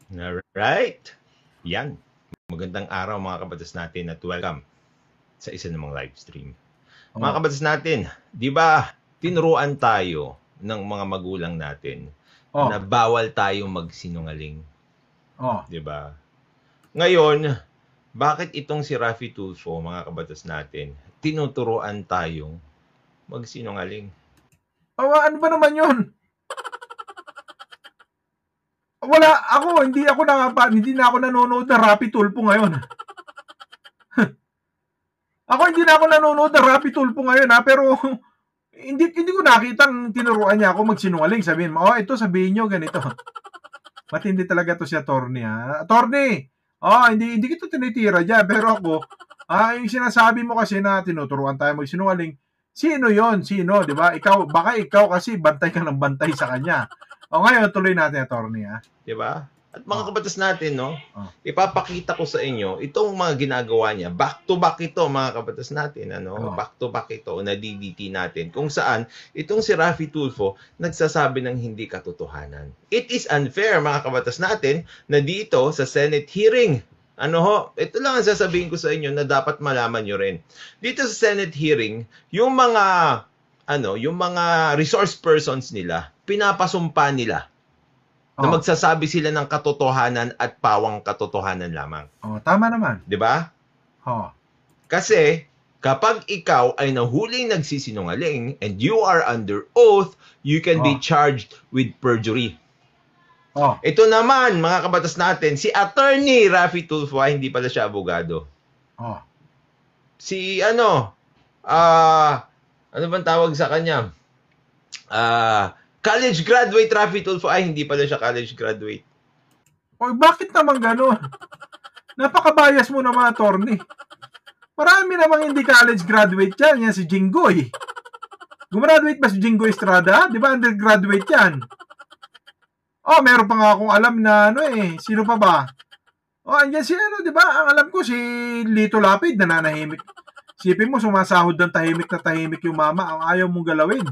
Alright. Yan. Magandang araw mga kabatas natin at welcome sa isa namang live stream. Mga kabatas natin, di ba tinuruan tayo ng mga magulang natin na bawal tayong magsinungaling? Di ba? Ngayon, bakit itong si Raffy Tulfo, mga kabatas natin, tinuturuan tayong magsinungaling? Ano ba naman yun? Wala, hindi na ako nanonood ng Raffy Tulfo ngayon. Hindi na ako nanonood ng Raffy Tulfo ngayon, pero hindi ko nakitang tinuruan niya ako magsinungaling. Sabihin mo, ito sabihin niyo ganito. Matindi talaga to si attorney, ha? Attorney, hindi kita tinitira dyan, pero ako, yung sinasabi mo kasi na tinuturuan tayo magsinungaling, sino yon? Sino, di ba? Baka ikaw kasi bantay ka ng bantay sa kanya. Ngayon, tuloy natin, attorney, ha? Di ba? At mga kabatas natin, no? Ipapakita ko sa inyo itong mga ginagawa niya. Back to back ito, mga kabatas natin, ano? Back to back ito, na DDT natin. Kung saan, itong si Raffy Tulfo, nagsasabi ng hindi katotohanan. It is unfair, mga kabatas natin, na dito sa Senate hearing, ito lang ang sasabihin ko sa inyo na dapat malaman nyo rin. Dito sa Senate hearing, yung mga resource persons nila, pinapasumpa nila na magsasabi sila ng katotohanan at pawang katotohanan lamang. Tama naman. 'Di ba? Kasi kapag ikaw ay nahuling nagsisinungaling and you are under oath, you can be charged with perjury. Ito naman, mga kabatas natin, si Attorney Raffy Tulfo, hindi pala siya abogado. Si ano bang tawag sa kanya? College graduate Raffy Tulfo, hindi pala siya college graduate. Bakit naman gano'n? Napaka-bias mo naman, attorney. Marami namang hindi college graduate yan. Yan si Jinggoy. Gumraduate ba si Jinggoy Estrada? Di ba undergraduate yan? Meron pa nga akong alam na sino pa ba? Andyan si di ba? Ang alam ko si Lito Lapid, nananahimik. Sipin mo, sumasahod ng tahimik na tahimik yung mama. Ang ayaw mong galawin.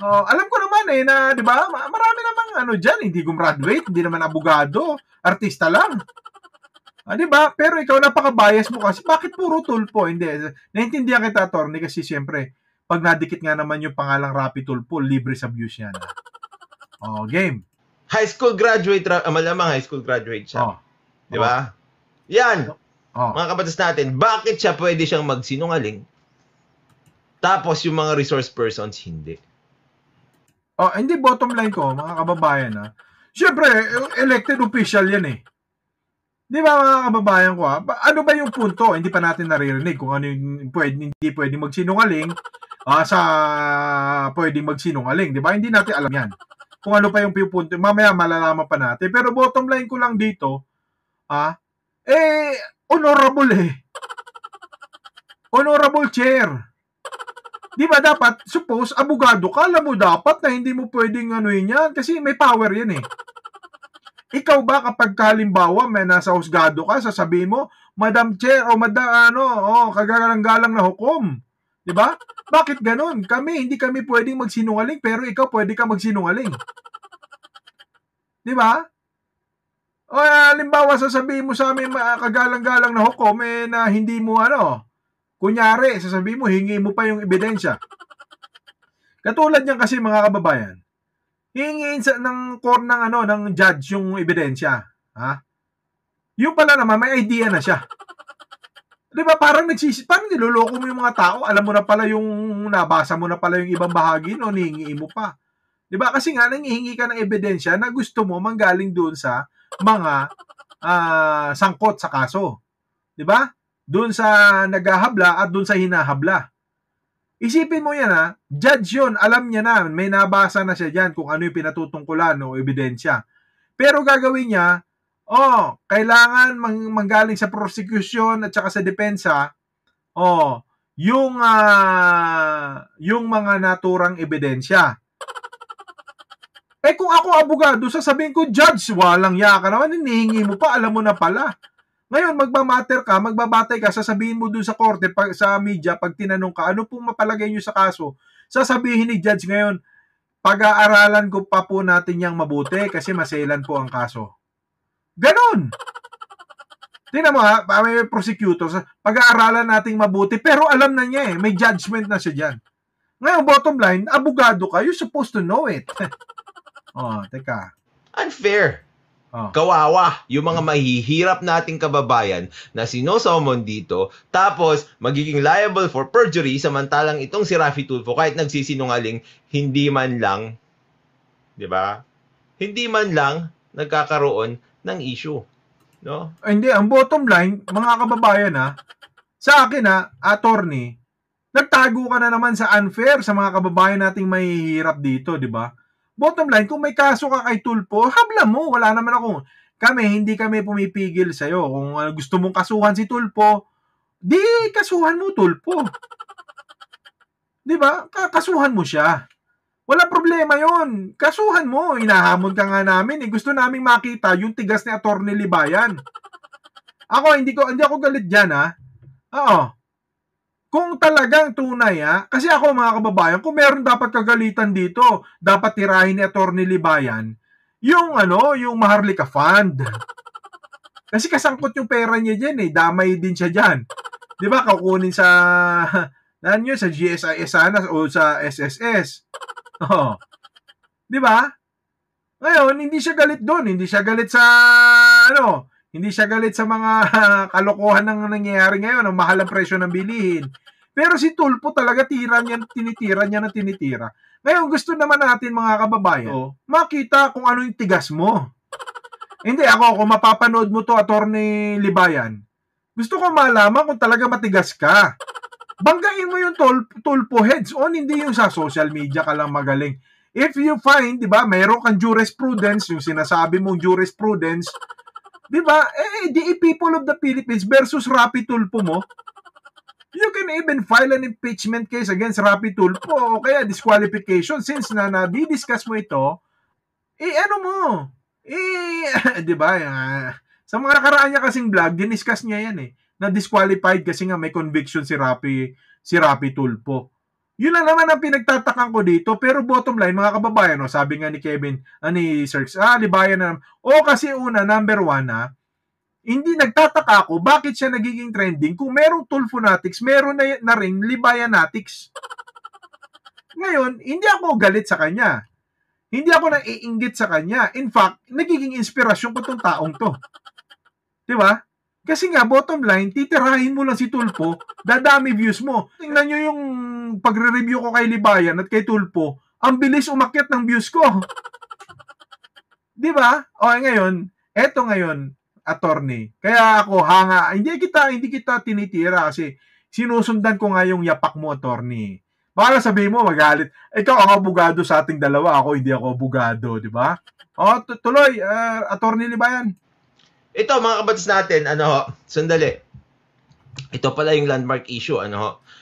Alam ko naman na, di ba? Marami namang dyan, hindi gumraduate, hindi naman abogado, artista lang. Di ba? Pero ikaw napaka-bias mo kasi. Bakit puro Tulfo? Hindi. Naintindihan kita, attorney, kasi siyempre, pag nadikit nga naman yung pangalang Raffy Tulfo, libre sa views yan. Game. High school graduate, malamang high school graduate siya. Di ba? Yan. Mga kabatas natin, bakit siya pwede siyang magsinungaling? Tapos yung mga resource persons, hindi. Hindi, bottom line ko, mga kababayan, siyempre, elected official yan eh. Di ba, mga kababayan ko, ano ba yung punto? Hindi pa natin naririnig kung ano yung hindi pwede magsinungaling sa pwede magsinungaling. Di ba? Hindi natin alam yan. Kung ano pa yung punto, mamaya malalaman pa natin. Pero bottom line ko lang dito, honorable honorable chair. Di ba dapat, suppose, abogado ka, alam mo dapat na hindi mo pwedeng yan kasi may power yan eh. Ikaw ba kapag halimbawa may nasa husgado ka, sasabihin mo, Madam Chair o kagalang-galang na hukom. Di ba? Bakit ganun? Hindi kami pwedeng magsinungaling pero ikaw pwede ka magsinungaling. Di ba? Halimbawa sasabihin mo sa amin kagalang-galang na hukom na hindi mo kunyari, sasabihin mo, hingi mo pa yung ebidensya. Katulad niyan kasi, mga kababayan, hihingiin ng judge yung ebidensya. Yung pala naman, may idea na siya. Di ba, parang niloloko mo yung mga tao, alam mo na pala nabasa mo na pala yung ibang bahagi, hihingiin mo pa. Di ba, kasi nga, nangihingi ka ng ebidensya na gusto mo manggaling doon sa mga sangkot sa kaso. Di ba? Doon sa naghahabla at doon sa hinahabla. Isipin mo yan judge yun, alam niya na, may nabasa na siya dyan kung ano yung pinatutungkulan o ebidensya. Pero gagawin niya, kailangan manggaling sa prosecution at saka sa depensa, yung mga naturang ebidensya. Kung ako abogado, sasabihin ko, judge, walang yaka naman, hinihingi mo pa, alam mo na pala. Ngayon, magbabatay ka, sasabihin mo dun sa korte, sa media, pag tinanong ka, ano pong mapalagay nyo sa kaso? Sasabihin ni judge ngayon, pag-aaralan ko pa po natin yang mabuti kasi maselan po ang kaso. Ganon. Tingnan mo ha, may prosecutors, pag-aaralan nating mabuti, pero alam na niya may judgment na siya dyan. Ngayon, bottom line, abogado ka, you're supposed to know it. Teka. Unfair. Kawawa yung mga mahihirap nating kababayan na sinosomon dito, tapos magiging liable for perjury, samantalang itong si Raffy Tulfo, kahit nagsisinungaling, hindi man lang, di ba? Hindi man lang nagkakaroon ng issue. No? Hindi, ang bottom line, mga kababayan sa akin attorney, nagtago ka na naman sa unfair sa mga kababayan nating mahihirap dito, di ba? Bottom line, kung may kaso ka kay Tulfo, habla mo, wala naman hindi kami pumipigil sa'yo. Kung gusto mong kasuhan si Tulfo, di kasuhan mo Tulfo. Di ba? Kasuhan mo siya. Wala problema yon. Kasuhan mo. Inahamon ka nga namin. Gusto namin makita yung tigas ni Attorney Libayan. Ako, hindi ako galit dyan, Oo. Kung talagang tunay, kasi ako, mga kababayan, kung meron dapat kagalitan dito, dapat tirahin ni Attorney Libayan yung Maharlika Fund. Kasi kasangkot yung pera niya dyan, damay din siya dyan. Di ba? Kukunin sa sa GSIS sana o sa SSS. Di ba? Ngayon, hindi siya galit doon. Hindi siya galit sa hindi siya galit sa mga kalokohan ng nangyayari ngayon, ang mahal ang presyo ng bilihin. Pero si Tulfo talaga tinitira niya. Ngayon, gusto naman natin, mga kababayan, makita kung ano yung tigas mo. Hindi, kung mapapanood mo to, Attorney Libayan, gusto ko malaman kung talaga matigas ka. Banggain mo yung Tulfo heads on, hindi yung sa social media ka lang magaling. If you find, di ba, mayroon kang jurisprudence, yung sinasabi mong jurisprudence, di ba, the people of the Philippines versus Raffy Tulfo mo, you can even file an impeachment case against Raffy Tulfo o kaya disqualification since na-discuss mo ito, di ba, sa mga nakaraan niya kasing vlog, diniscuss niya yan na disqualified kasi nga may conviction si Raffy Tulfo. Yun na naman ang pinagtatakan ko dito, pero bottom line, mga kababayan, sabi nga ni Kevin, ni Sir Libayan na naman, kasi una, number one, hindi nagtataka ako bakit siya nagiging trending kung merong Tulfonatics, meron na rin Libayanatics. Ngayon, hindi ako galit sa kanya. Hindi ako naiinggit sa kanya. In fact, nagiging inspirasyon ko tong taong to. Diba? Kasi nga, bottom line, titirahin mo lang si Tulfo, dadami views mo. Tingnan nyo yung pagre-review ko kay Libayan at kay Tulfo, ang bilis umakyat ng views ko. Diba? Ngayon, eto ngayon, attorney. Kaya ako, hindi kita tinitira kasi sinusundan ko nga yung yapak mo, attorney. Baka sabihin mo, magalit. Ikaw ang abogado sa ating dalawa, ako hindi ako abogado, di ba? Tuloy, Attorney Libayan. Ito, mga kabatas natin, sandali. Ito pala yung landmark issue,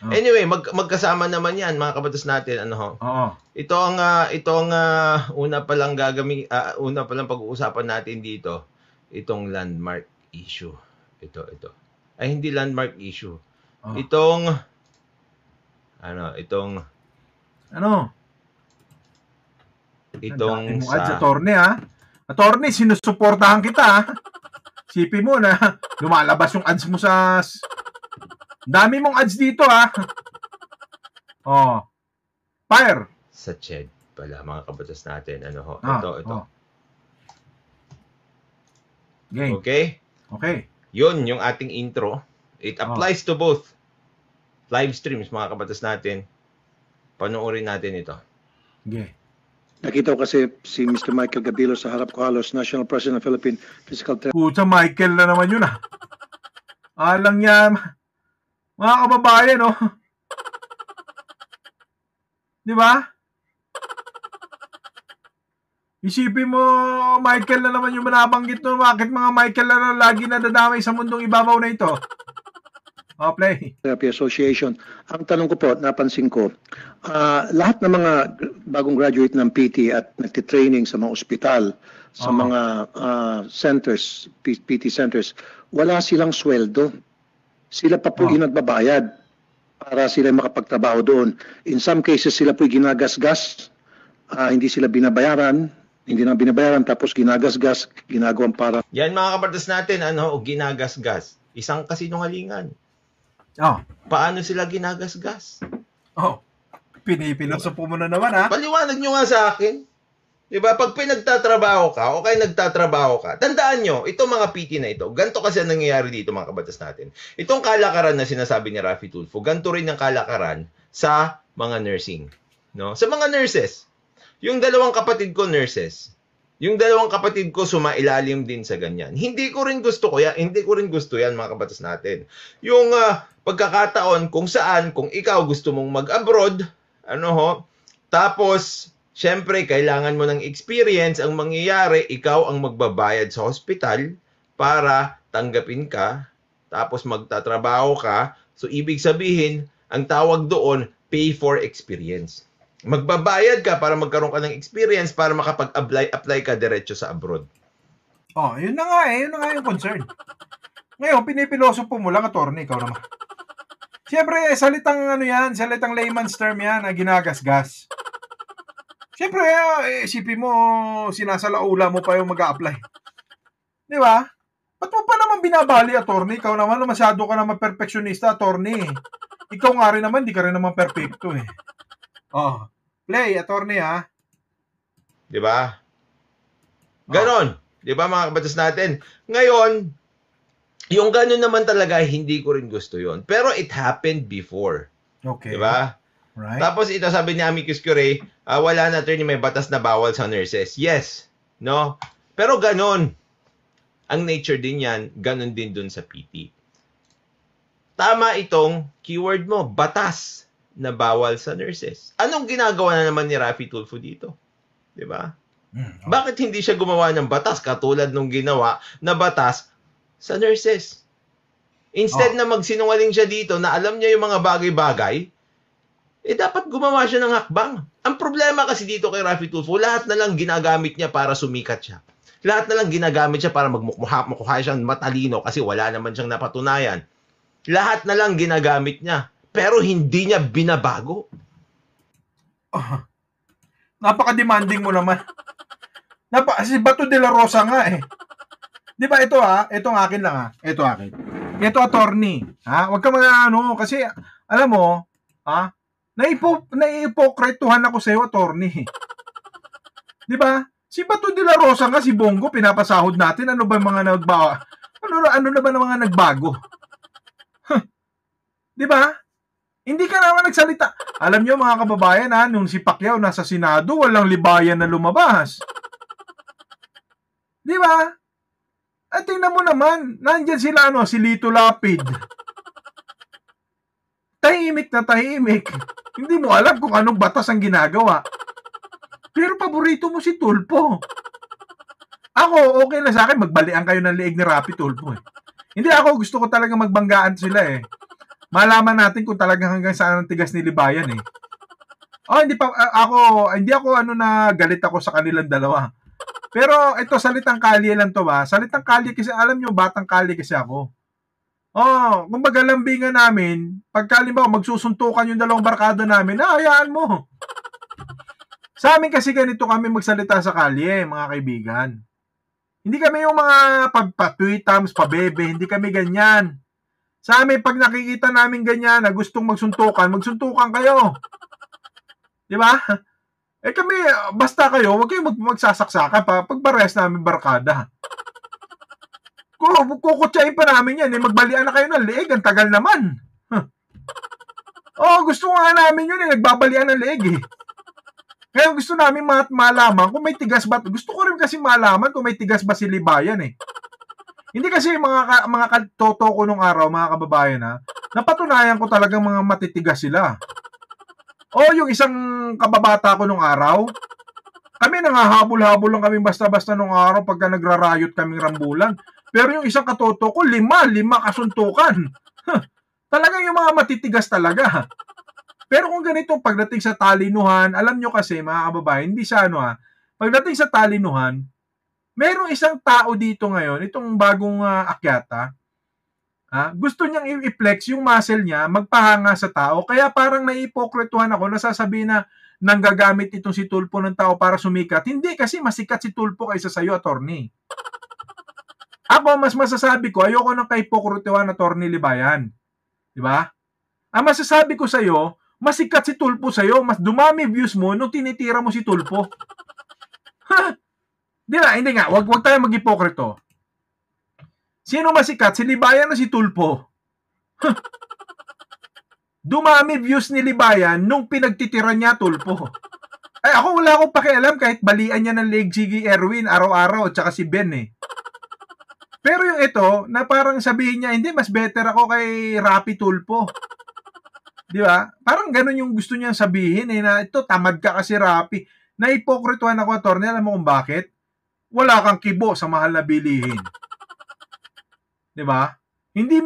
Anyway, magkasama naman yan, mga kabatas natin, Ito ang una palang pag-uusapan natin dito. Itong landmark issue. Ito. Ay, hindi landmark issue. Itong sa attorney Attorney, sinusuportahan kita Sipi mo na lumalabas yung ads mo sa dami mong ads dito Fire. Sa CHED pala, mga kabatas natin. Ito. Okay? Okay. Yun, yung ating intro. It applies to both live streams, mga kabatas natin. Panoorin natin ito. Okay. Nakita ko kasi si Mr. Michael Gabilo sa harap ko halos, National President of Philippine Physical Therapy. Pucha, Michael na naman yun Alang niya, mga kababayan, Di ba? Isipin mo, Michael na naman yung manabanggit no. Bakit mga Michael na lagi nadadamay sa mundong ibabaw na ito? Play. Therapy Association. Ang tanong ko po, napansin ko, lahat ng mga bagong graduate ng PT at nagtitraining sa mga ospital, sa mga centers, PT centers, wala silang sweldo. Sila pa po yung nagbabayad para sila makapagtrabaho doon. In some cases, sila po ginagasgas, hindi sila binabayaran. hindi na binabayaran tapos ginagasgas, ginagawang para. Yan mga kabatas natin, ginagasgas. Isang kasinungalingan. Oh. Paano sila ginagasgas? Oh. Pinipilosopo mo na naman, ha? Paliwanag nyo nga sa akin. Diba? Pag pinagtatrabaho ka, o kaya nagtatrabaho ka, tandaan nyo, itong mga PT na ito, ganito kasi ang nangyayari dito mga kabatas natin. Itong kalakaran na sinasabi ni Raffy Tulfo, ganito rin ang kalakaran sa mga nursing. No? Sa mga nurses. Yung dalawang kapatid ko nurses, yung dalawang kapatid ko sumailalim din sa ganyan. Hindi ko rin gusto yan mga kabatas natin. Yung pagkakataon kung saan, kung ikaw gusto mong mag-abroad, tapos, syempre, kailangan mo ng experience, ang mangyayari, ikaw ang magbabayad sa hospital para tanggapin ka, tapos magtatrabaho ka. So, ibig sabihin, ang tawag doon, pay for experience. Magbabayad ka para magkaroon ka ng experience para makapag-apply ka diretso sa abroad. Oh, yun na nga yun na nga yung concern. Ngayon, pinipilosopo mo lang, attorney, ikaw naman. Siyempre, salitang layman's term yan na ginagasgas. Siyempre, isipin mo, sinasalaula mo pa yung mag-a-apply. Di ba? Ba't mo pa naman binabali, attorney? Ikaw naman, masyado ka naman perfectionista, attorney. Ikaw nga rin naman, di ka rin naman perfecto eh. Oh, play, attorney, ha? Di ba? Ganon. Di ba, mga kabatas natin? Ngayon, yung ganon naman talaga, hindi ko rin gusto yon. Pero it happened before. Okay. Di ba? Right. Tapos ito, sabi ni Amicus Curie, wala na, attorney, may batas na bawal sa nurses. Yes. No? Pero ganon. Ang nature din yan, ganon din dun sa PT. Tama itong keyword mo, batas na bawal sa nurses. Anong ginagawa na naman ni Raffy Tulfo dito? Di ba? Bakit hindi siya gumawa ng batas katulad nung ginawa na batas sa nurses? Instead na magsinungaling siya dito na alam niya yung mga bagay-bagay, dapat gumawa siya ng hakbang. Ang problema kasi dito kay Raffy Tulfo, lahat na lang ginagamit niya para sumikat siya. Lahat na lang ginagamit siya para magmukha siyang matalino kasi wala naman siyang napatunayan. Lahat na lang ginagamit niya. Pero hindi niya binabago. Napaka-demanding mo naman. Si Bato de la Rosa nga eh. Di ba ito Itong akin lang Ito akin. Ito attorney. Huwag ka kasi alam mo, naipokrituhan ako sa'yo, attorney. Di ba? Si Bato de la Rosa nga, si Bongo, pinapasahod natin. Ano ba mga nagbago? Ano na ba mga nagbago? Di ba? Hindi ka naman nagsalita. Alam nyo mga kababayan, nung si Pacquiao nasa Senado, walang libayan na lumabas. Di ba? At tingnan mo naman, nandyan sila, si Lito Lapid. Tahimik na tahimik. Hindi mo alam kung anong batas ang ginagawa. Pero paborito mo si Tulfo. Ako, okay na sa akin, magbalian kayo ng liig ni Raffy Tulfo eh. Hindi ako, gusto ko talaga magbanggaan sila eh. Malaman natin kung talagang hanggang saan ang tigas ni Libayan eh. Hindi ako galit ako sa kanilang dalawa. Pero ito, salitang kalye lang to ba? Salitang kalye kasi, alam nyo, batang kalye kasi ako. Kumbaga lambingan namin, pagkalimbawa magsusuntukan yung dalawang barkada namin, hayaan mo. Sa amin kasi ganito kami magsalita sa kalye, mga kaibigan. Hindi kami yung mga pa-tweetams, pa-bebe, hindi kami ganyan. Sa amin, pag nakikita namin ganyan na gustong magsuntukan kayo. Di ba? Kami, basta kayo, huwag kayong magsasaksakan pa. Pagbares namin barkada. Kukutsain pa namin yan. Magbalian na kayo ng leeg. Ang tagal naman. Gusto nga namin yun. Nagbabalian ng leeg eh. Kaya gusto namin malaman kung may tigas ba. Gusto ko rin kasi malaman kung may tigas ba si Libayan eh. Hindi kasi mga katoto ko nung araw, mga kababayan napatunayan ko talagang mga matitigas sila. Yung isang kababata ko nung araw, kami nangahabol-habol lang kami basta-basta nung araw pagka nagrarayot kaming rambulan. Pero yung isang katoto ko, lima kasuntukan. Talagang yung mga matitigas talaga. Pero kung ganito, pagdating sa talinuhan, alam nyo kasi, mga kababayan, hindi siya pagdating sa talinuhan, merong isang tao dito ngayon, itong bagong akyata, gusto niyang i-flex yung muscle niya, magpahanga sa tao, kaya parang naipokrituhan ako, nasasabihin na nanggagamit itong si Tulfo ng tao para sumikat. Hindi, kasi masikat si Tulfo kaysa sa'yo, attorney. Ako, mas masasabi ko, ayoko ng kay Pokrutewan, attorney Libayan. Di ba? Ang masasabi ko sa'yo, masikat si Tulfo sa'yo, mas dumami views mo nung tinitira mo si Tulfo. Ha? Di ba? Hindi nga, wag tayo mag-hipokrito. Sino masikat? Si Libayan o si Tulfo? Dumami views ni Libayan nung pinagtitira niya Tulfo. Ay, ako wala akong pakialam kahit balian niya ng leg si Erwin araw-araw at saka si Ben eh. Pero yung ito, na parang sabihin niya, hindi, mas better ako kay Rapi Tulfo. Di ba? Parang ganun yung gusto niyang sabihin eh, na ito, tamad ka kasi Rapi. Na-hipokrituhan ako, attorney, alam mo kung bakit? Wala kang kibo sa mahal na bilihin. Di ba? Hindi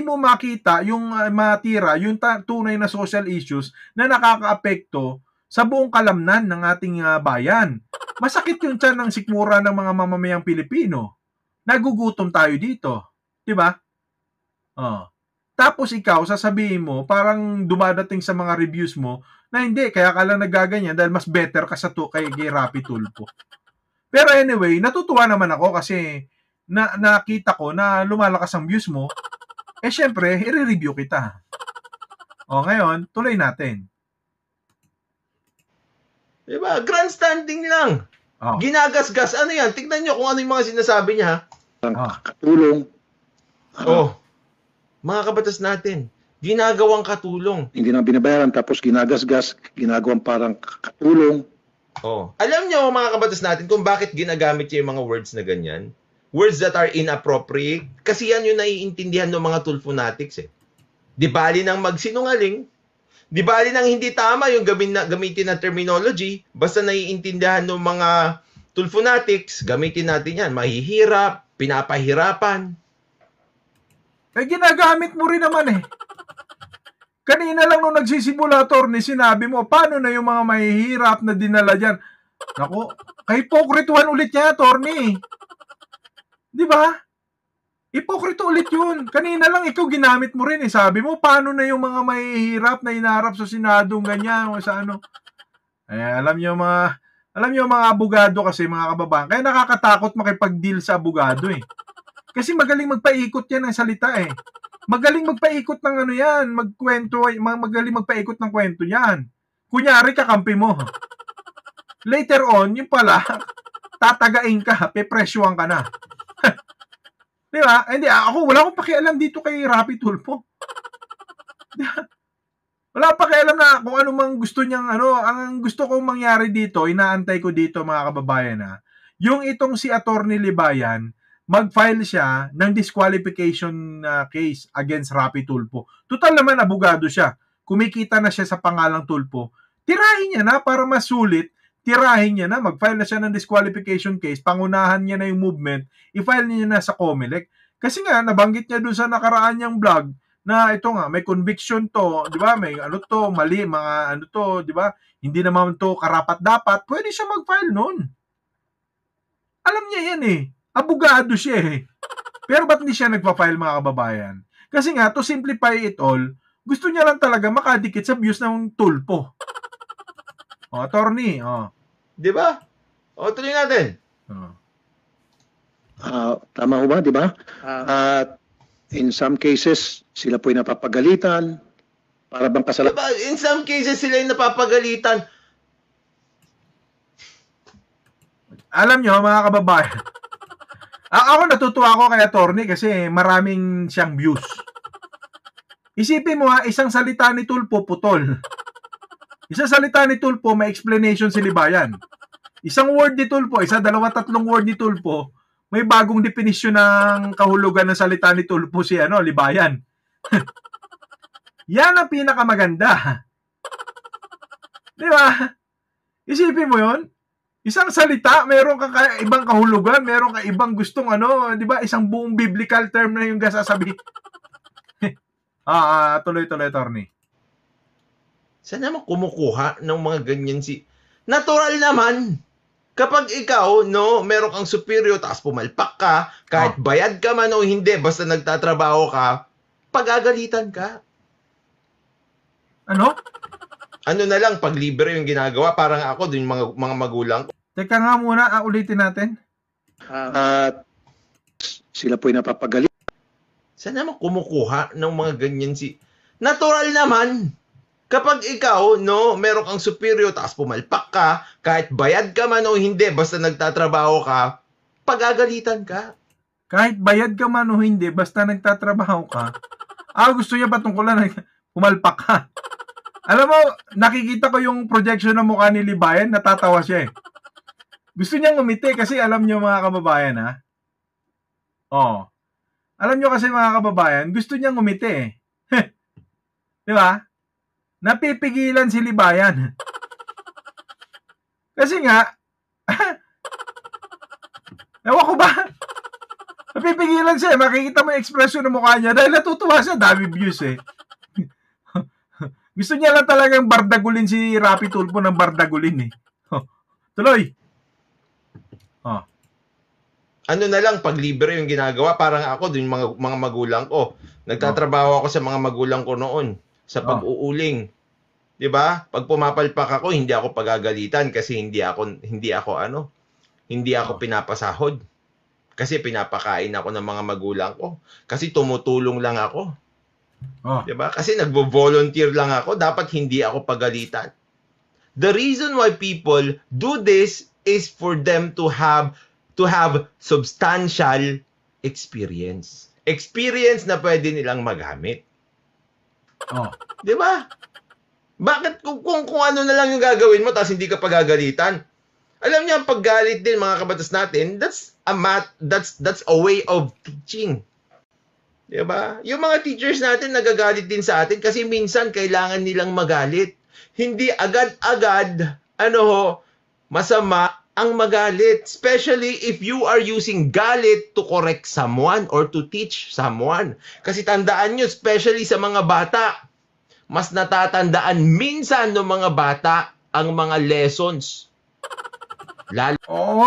mo makita yung matira, yung tunay na social issues na nakakaapekto sa buong kalamnan ng ating bayan. Masakit yung tiyan ng sikmura ng mga mamamayang Pilipino. Nagugutom tayo dito. Di ba? Tapos ikaw, sasabihin mo, parang dumadating sa mga reviews mo, na hindi, kaya ka lang nagaganyan dahil mas better ka sa kay Rapi Tulfo. Pero anyway, natutuwa naman ako kasi nakita ko na lumalakas ang views mo, syempre, i-review kita. Ngayon, tuloy natin. Diba? Grandstanding lang. Ginagasgas. Ano yan? Tignan nyo kung ano yung mga sinasabi niya. Katulong. Mga kabatas natin, ginagawang katulong. Hindi na binabayaran, tapos ginagasgas, ginagawang parang katulong. Alam nyo, mga kabatas natin, kung bakit ginagamit niya yung mga words na ganyan? Words that are inappropriate. Kasi yan yung naiintindihan ng mga Tulfo fanatics eh. Di bali nang magsinungaling, di bali nang hindi tama yung gamitin na terminology, basta naiintindihan ng mga Tulfo fanatics, gamitin natin yan. Mahihirap, pinapahirapan. Ginagamit mo rin naman eh. Kanina lang nung nagsisimula, attorney, sinabi mo, paano na yung mga mahihirap na dinala dyan? Naku, kay Pokrituhan ulit niya, attorney. Di ba? Ipokrito ulit yun. Kanina lang ikaw ginamit mo rin eh. Sabi mo, paano na yung mga mahihirap na inaharap sa Senadong ganyan o sa ano. Alam niyo mga abogado kasi, mga kababayan. Kaya nakakatakot makipag-deal sa abogado eh. Kasi magaling magpaikot yan ng salita eh. Magaling magpaikot ng ano yan, magaling magpaikot ng kwento yan. Kunyari, kakampi mo. Later on, yung pala, tatagain ka, pepresyuhan ka na. Di ba? Hindi, wala akong pakialam dito kay Rapi Tulfo. Wala akong pakialam na kung ano mang gusto niyang, ang gusto kong mangyari dito, inaantay ko dito mga kababayan yung itong si Attorney Libayan, mag-file siya ng disqualification case against Rapi Tulfo. Total naman, abogado siya. Kumikita na siya sa pangalang Tulfo. Tirahin niya na para masulit. Tirahin niya na, mag-file na siya ng disqualification case, pangunahan niya na yung movement, i-file niya na sa COMELEC. Kasi nga, nabanggit niya doon sa nakaraan niyang vlog, na ito nga, may conviction to, di ba, may mali, mga di ba, hindi naman to karapat-dapat, pwede siya mag-file noon. Alam niya yan eh, abogado siya eh. Pero ba't hindi siya nagpa-file, mga kababayan? Kasi nga, to simplify it all, gusto niya lang talaga makadikit sa views ng Tulfo. Attorney, Di ba? Tuloy natin. Tama ho ba, di ba? In some cases, sila po'y napapagalitan. Para bang kasalanan? Diba? In some cases, sila yung napapagalitan. Alam nyo, mga kababayan, ako natutuwa ako kay attorney kasi maraming siyang views. Isipin mo isang salita ni Tulfo, putol. Isang salita ni Tulfo, may explanation si Libayan. Isang word ni Tulfo, dalawa, tatlong word ni Tulfo, may bagong definisyon ng kahulugan ng salita ni Tulfo si Libayan. Yan ang pinakamaganda. Di ba? Isipin mo yon. Isang salita, meron ka ibang kahulugan, meron ka ibang gustong di ba? Isang buong biblical term na yung sasabihin. Tuloy-tuloy, attorney. Saan naman kumukuha ng mga ganyan Natural naman. Kapag ikaw, meron kang superior, tapos pumalpak ka, kahit bayad ka man o hindi, basta nagtatrabaho ka, pagagalitan ka. Ano? Ano na lang, pag libre yung ginagawa, parang ako, yung mga magulang ko. Teka nga muna, ulitin natin. At sila po'y napapagalit. Saan naman kumukuha ng mga ganyan Natural naman. Kapag ikaw, no, meron kang superior, tapos pumalpak ka, kahit bayad ka man o hindi, basta nagtatrabaho ka, pagagalitan ka. Kahit bayad ka man o hindi, basta nagtatrabaho ka, gusto niya patungkulan, pumalpak ka. Alam mo, nakikita ko yung projection ng mukha ni Libayan, natatawa siya eh. Gusto niyang umiti kasi alam niyo mga kababayan ha. Alam niyo kasi mga kababayan, gusto niyang umiti eh. Di ba? Napipigilan si Libayan. Kasi nga, ewan ko ba? Napipigilan siya eh. Makikita mo yung expression ng mukha niya dahil natutuwa siya. Dami views eh. Gusto niya lang talagang bardagulin si Rapi Tulfo ng bardagulin eh. Tuloy. Ano na lang, pag libre yung ginagawa, parang ako, yung mga magulang ko. Nagtatrabaho ako sa mga magulang ko noon sa pag-uuling. 'Di ba? Pag pumapalpak ako, hindi ako pagagalitan kasi hindi ako pinapasahod. Kasi pinapakain ako ng mga magulang ko. Kasi tumutulong lang ako. 'Di ba? Kasi nagvo-volunteer lang ako, dapat hindi ako pagalitan. The reason why people do this is for them to have substantial experience. Experience na pwede nilang magamit. 'Di ba? Bakit kung ano na lang yung gagawin mo tapos hindi ka pagagalitan? Alam niyo, ang paggalit din mga kabatas natin, that's a way of teaching. 'Di ba? Yung mga teachers natin nagagalit din sa atin kasi minsan kailangan nilang magalit. Hindi agad-agad masama ang magalit, especially if you are using galit to correct someone or to teach someone. Kasi tandaan nyo, especially sa mga bata, mas natatandaan minsan ng mga bata ang mga lessons.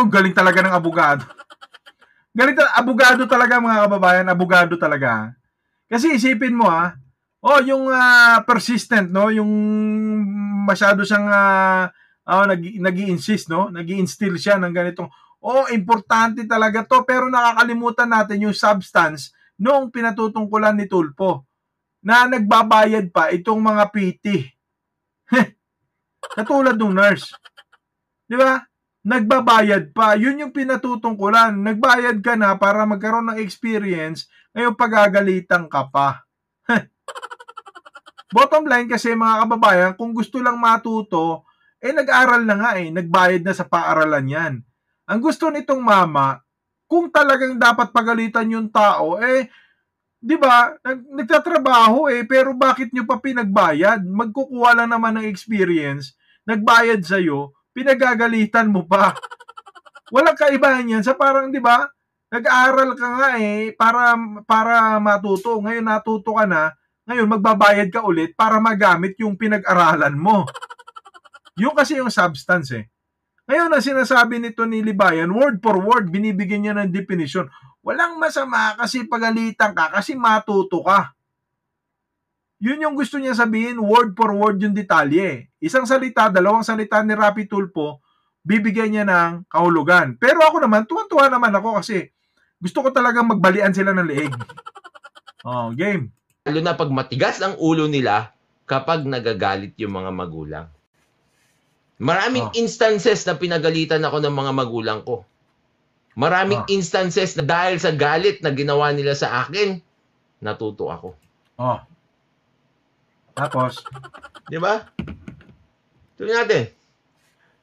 Galing talaga ng abogado. Abogado talaga mga kababayan, abogado talaga. Kasi isipin mo yung persistent, no, yung masyado siyang nag-i-insist, no, nag-i-instill siya ng ganitong, importante talaga to, pero nakakalimutan natin yung substance noong pinatutungkulan ni Tulfo na nagbabayad pa itong mga PT. Katulad ng nurse. Di ba? Nagbabayad pa. Yun yung pinatutungkulan. Nagbayad ka na para magkaroon ng experience, ngayon pagagalitan ka pa. Bottom line kasi mga kababayan, kung gusto lang matuto, nag-aral na nga nagbayad na sa paaralan yan. Ang gusto nitong mama, kung talagang dapat pagalitan yung tao, di ba, nagtatrabaho pero bakit nyo pa pinagbayad? Magkukuha lang naman ng experience, nagbayad sa'yo, pinagagalitan mo pa. Walang kaibahan yan sa parang, di ba, nag-aaral ka nga para matuto. Ngayon natuto ka na, ngayon magbabayad ka ulit para magamit yung pinag-aralan mo. Yung kasi yung substance Ngayon, ang sinasabi nito ni Libayan, word for word, binibigyan niya ng definition. Walang masama kasi pagalitan ka, kasi matuto ka. Yun yung gusto niya sabihin, word for word yung detalye. Isang salita, dalawang salita ni Rapi Tulfo, bibigyan niya ng kahulugan. Pero ako naman, tuwan-tuwa naman ako kasi gusto ko talagang magbalian sila ng leeg. Game. Lalo na pag matigas ang ulo nila kapag nagagalit yung mga magulang. Maraming instances na pinagalitan ako ng mga magulang ko. Maraming instances na dahil sa galit na ginawa nila sa akin, natuto ako. Tapos? Di ba? Tuloy natin.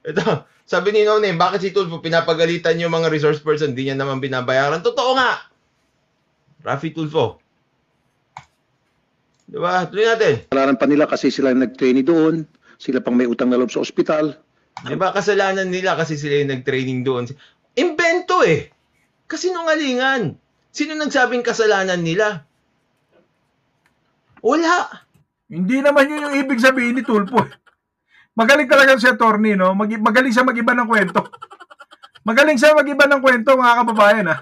Ito, sabi ni Nonem, bakit si Tulfo pinapagalitan yung mga resource person, di niya naman binabayaran? Totoo nga! Rafi Tulfo. Di ba? Tuloy natin. Kasalanan pa nila kasi sila nag-training doon. Sila pang may utang na loob sa ospital. Di ba kasalanan nila kasi sila yung nag-training doon? Invento Kasinungalingan. Sino nagsabing kasalanan nila? Wala. Hindi naman yun yung ibig sabihin ni Tulfo. Magaling talaga si attorney, no? Magaling siya mag-iba ng kwento. Magaling siya mag-iba ng kwento, mga kababayan,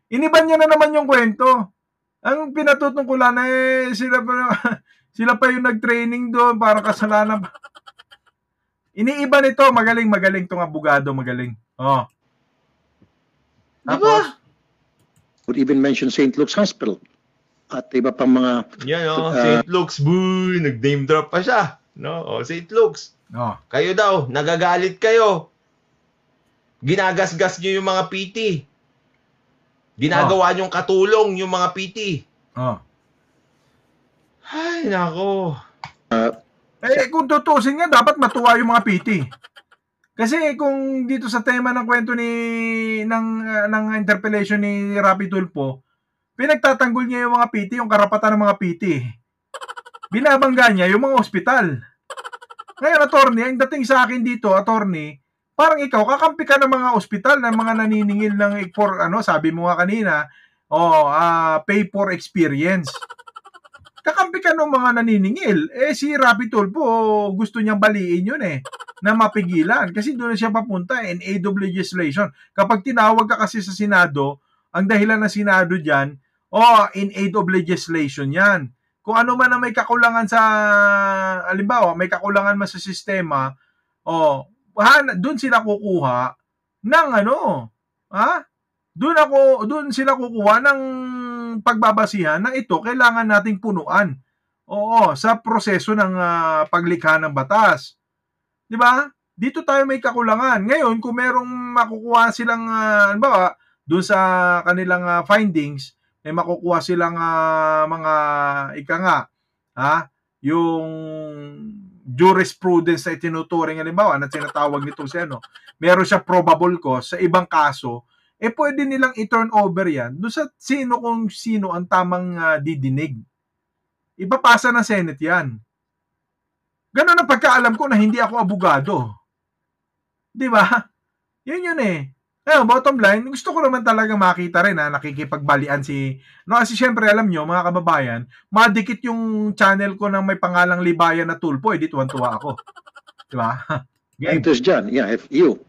iniban niya na naman yung kwento. Ang pinatutungkulan Sila pa yung nag-training doon, para kasalanan. Iniiba nito, magaling tong abogado, magaling. Oh. Diba? Would even mention St. Luke's Hospital at iba pang mga Yan, St. Luke's, boy, nag-name drop pa siya. No? St. Luke's. Kayo daw, nagagalit kayo. Ginagasgas nyo yung mga PT. Ginagawa nyong katulong yung mga PT. Ay, nako. Kung tutusin nga, dapat matuwa yung mga PT. Kasi kung dito sa tema ng kwento ng interpellation ni Rapi Tulfo, pinagtatanggol niya yung mga PT, yung karapatan ng mga PT. Binabangga niya yung mga ospital. Ngayon, attorney, ang dating sa akin dito, attorney, parang ikaw, kakampi ka ng mga ospital, ng mga naniningil ng, sabi mo nga kanina, pay for experience. Kakampi ka ng mga naniningil. Si Rapi Tulfo, gusto niyang baliin yun na mapigilan. Kasi doon na siya papunta, in aid of legislation. Kapag tinawag ka kasi sa Senado, ang dahilan ng Senado dyan, in aid of legislation yan. Kung ano man na may kakulangan sa, halimbawa, may kakulangan man sa sistema, doon sila kukuha ng doon sila kukuha ng pagbabasihan na ito kailangan nating punuan. Sa proseso ng paglikha ng batas. 'Di ba? Dito tayo may kakulangan. Ngayon, kung merong makukuha silang doon sa kanilang findings, may makukuha silang mga yung jurisprudence na itinuturing, halimbawa, na tinatawag nito meron siya probable cause sa ibang kaso, pwede nilang i-turn over yan doon sa kung sino ang tamang didinig. Ipapasa ng Senate yan. Ganun ang pagkaalam ko na hindi ako abogado. Di ba? Yun Ngayon, bottom line, gusto ko naman talaga makita rin nakikipagbalian kasi syempre alam nyo, mga kababayan, madikit yung channel ko ng may pangalang Libayan na Tulfo, di tuwan-tuwa ako. Di ba? Interest dyan, FU.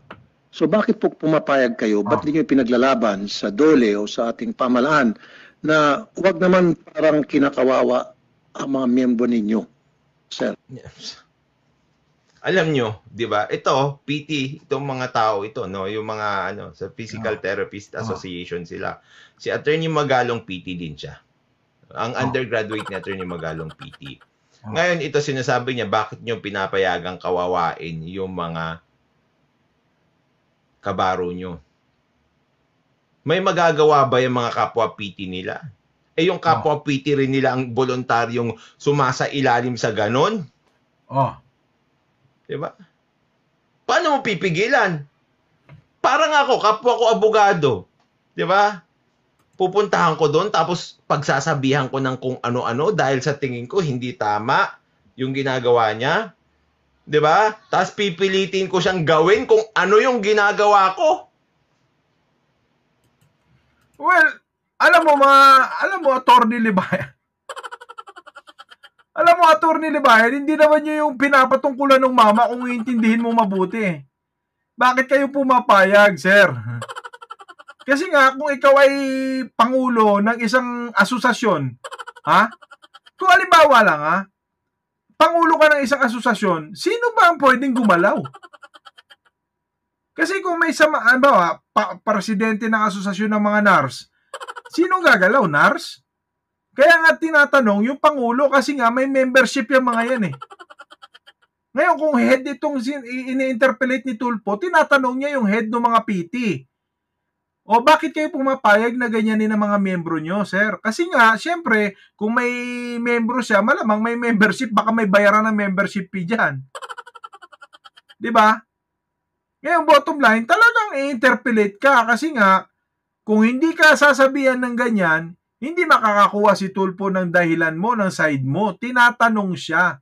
So bakit po pumapayag kayo? Ba't hindi nyo pinaglalaban sa DOLE o sa ating pamahalaan na huwag naman parang kinakawawa ang mga miyembro ninyo, sir? Yes. Alam nyo, 'di ba? Ito, PT, itong mga tao ito, yung mga sa Physical Therapist Association sila. Si Attorney Magalong PT din siya. Ang undergraduate ni Attorney Magalong PT. Ngayon, ito sinasabi niya, bakit nyo pinapayagang kawawain yung mga kabaro nyo? May magagawa ba yung mga kapwa PT nila? Yung kapwa PT rin nila ang voluntaryong sumasa ilalim sa ganon? Diba? Paano mo pipigilan? Parang ako, kapwa ko abogado. Diba? Pupuntahan ko doon, tapos pagsasabihan ko ng kung ano-ano dahil sa tingin ko hindi tama yung ginagawa niya. Diba? Tapos pipilitin ko siyang gawin kung ano yung ginagawa ko. Well, alam mo, Attorney Libayan. Alam mo, Attorney Libayan, hindi naman nyo yung pinapatungkulan ng mama kung iintindihin mo mabuti. Bakit kayo pumapayag, sir? Kasi nga, kung ikaw ay pangulo ng isang asosasyon, kung halimbawa lang, pangulo ka ng isang asosasyon, sino ba ang pwedeng gumalaw? Kasi kung may presidente ng asosasyon ng mga NARS, sino gagalaw? NARS? Kaya nga tinatanong yung pangulo kasi nga may membership yung mga yan Ngayon kung head itong ini-interpellate ni Tulfo, tinatanong niya yung head ng mga PT. O bakit kayo pumapayag na ganyanin ang mga membro nyo, sir? Kasi nga, syempre, kung may membro siya, malamang may membership, baka may bayaran ng membership fee dyan. Diba? Ngayon, bottom line, talagang i-interpellate ka kasi nga, kung hindi ka sasabihan ng ganyan, hindi makakakuha si Tulfo ng dahilan mo, ng side mo. Tinatanong siya.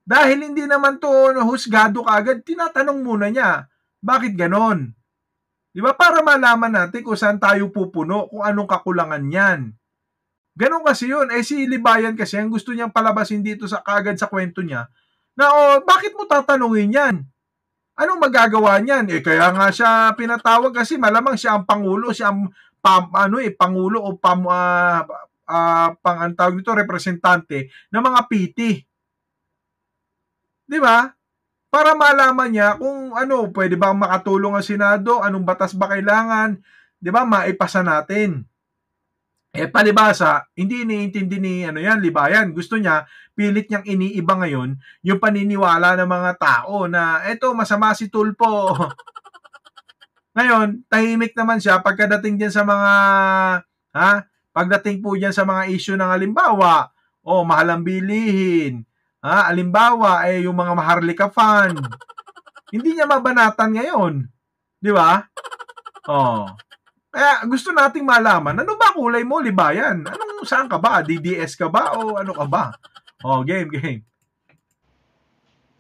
Dahil hindi naman to husgado kaagad, tinatanong muna niya, bakit ganon? Diba? Para malaman natin kung saan tayo pupuno, kung anong kakulangan niyan. Ganon kasi yun. Si Libayan kasi, ang gusto niyang palabasin dito kaagad sa kwento niya, na bakit mo tatanungin yan? Anong magagawa niyan? Kaya nga siya pinatawag kasi malamang siya ang pangulo, siya ang pangulo o ang tawag nito, representante ng mga PT. Di ba? Para malaman niya kung ano, pwede ba makatulong ang Senado, anong batas ba kailangan, di ba, maipasa natin. Palibasa, hindi iniintindi ni Libayan. Gusto niya, pilit niyang iniiba ngayon yung paniniwala ng mga tao na eto, masama si Tulfo. Ngayon, tahimik naman siya pagkadating diyan sa mga pagdating po diyan sa mga issue ng halimbawa, mahal ang bilihin. Halimbawa, yung mga Maharlika Fund. Hindi niya mabanatan ngayon. Di ba? Kaya gusto nating malaman, ano ba kulay mo, Libayan? Saan ka ba? DDS ka ba? O ano ka ba? Game.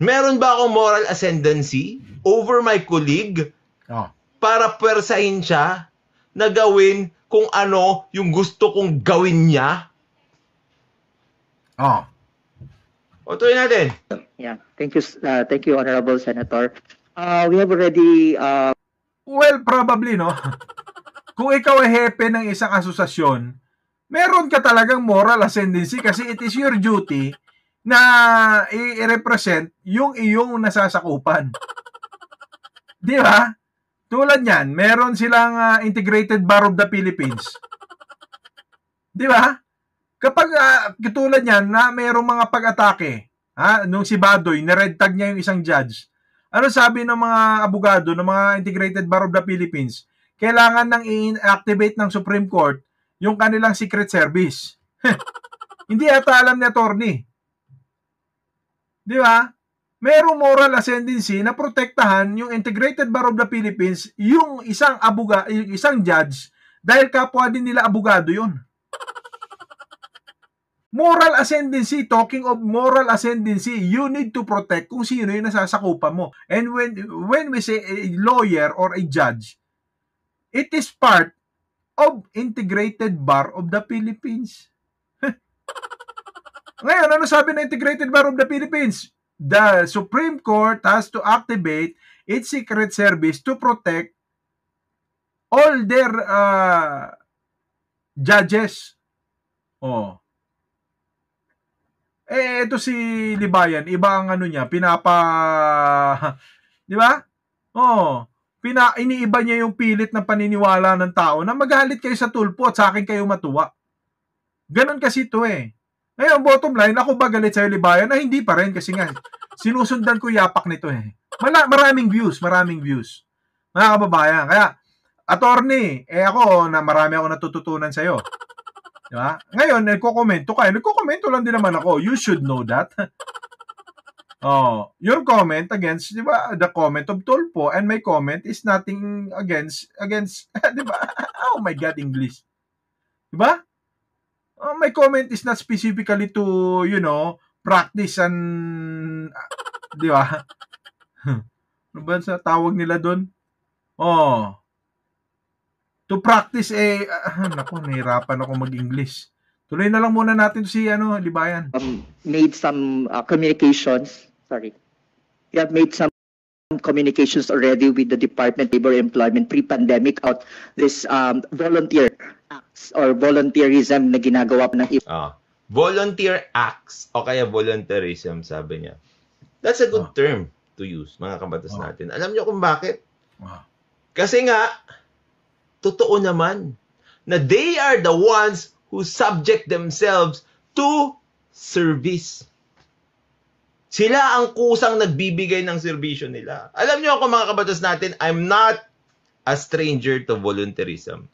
Meron ba akong moral ascendancy over my colleague para pwersahin siya na gawin kung ano yung gusto kong gawin niya? Tuloy natin. Yeah. Thank you, Honorable Senator. We have already... Well, probably, no? Kung ikaw ay hepe ng isang asosasyon, meron ka talagang moral ascendancy kasi it is your duty na i-represent yung iyong nasasakupan. Di ba? Tulad yan, meron silang Integrated Bar of the Philippines. Di ba? Kapag tulad yan na merong mga pag-atake, nung si Badoy, na-red tag niya yung isang judge, ano sabi ng mga abogado ng mga Integrated Bar of the Philippines? Kailangan nang i-activate ng Supreme Court yung kanilang Secret Service. Hindi ata alam ni attorney. Di ba? Merong moral ascendancy na protektahan yung Integrated Bar of the Philippines, yung isang judge, dahil kapwa din nila abogado yun. Moral ascendancy, talking of moral ascendancy, you need to protect kung sino yung nasasakupan mo. And when we say a lawyer or a judge, it is part of Integrated Bar of the Philippines. Ngayon, ano sabi ng Integrated Bar of the Philippines? The Supreme Court has to activate its Secret Service to protect all their judges. Ito si Libayan, iba ang niya, di ba? Iniiba niya yung pilit ng paniniwala ng tao na magalit kayo sa Tulfo at sa akin kayo matuwa. Ganon kasi ito Ngayon, bottom line, ako ba galit sa'yo, Libayan? Na hindi pa rin kasi nga, sinusundan ko yapak nito Maraming views. Mga kababayan. Kaya, attorney, ako, marami ako natututunan sa'yo. Diba? Ngayon, nagko-komento kayo. Nagko-komento lang din naman ako. You should know that. Your comment against, di ba, the comment of Tulfo, and my comment is nothing against, di ba? Oh my God, English. Di ba? My comment is not specifically to, practice and, di ba? Ano ba sa tawag nila doon? To practice, nahirapan ako mag-English. Tuloy na lang muna natin si Libayan. Made some communications. Sorry. We have made some communications already with the Department of Labor and Employment pre-pandemic out this volunteer acts or volunteerism na ginagawa ng volunteer acts o kaya volunteerism, sabi niya. That's a good term to use, mga kabatas natin. Alam niyo kung bakit? Kasi nga, totoo naman na they are the ones who subject themselves to service. Sila ang kusang nagbibigay ng serbisyo nila. Alam niyo ako, mga kabatas natin, I'm not a stranger to volunteerism.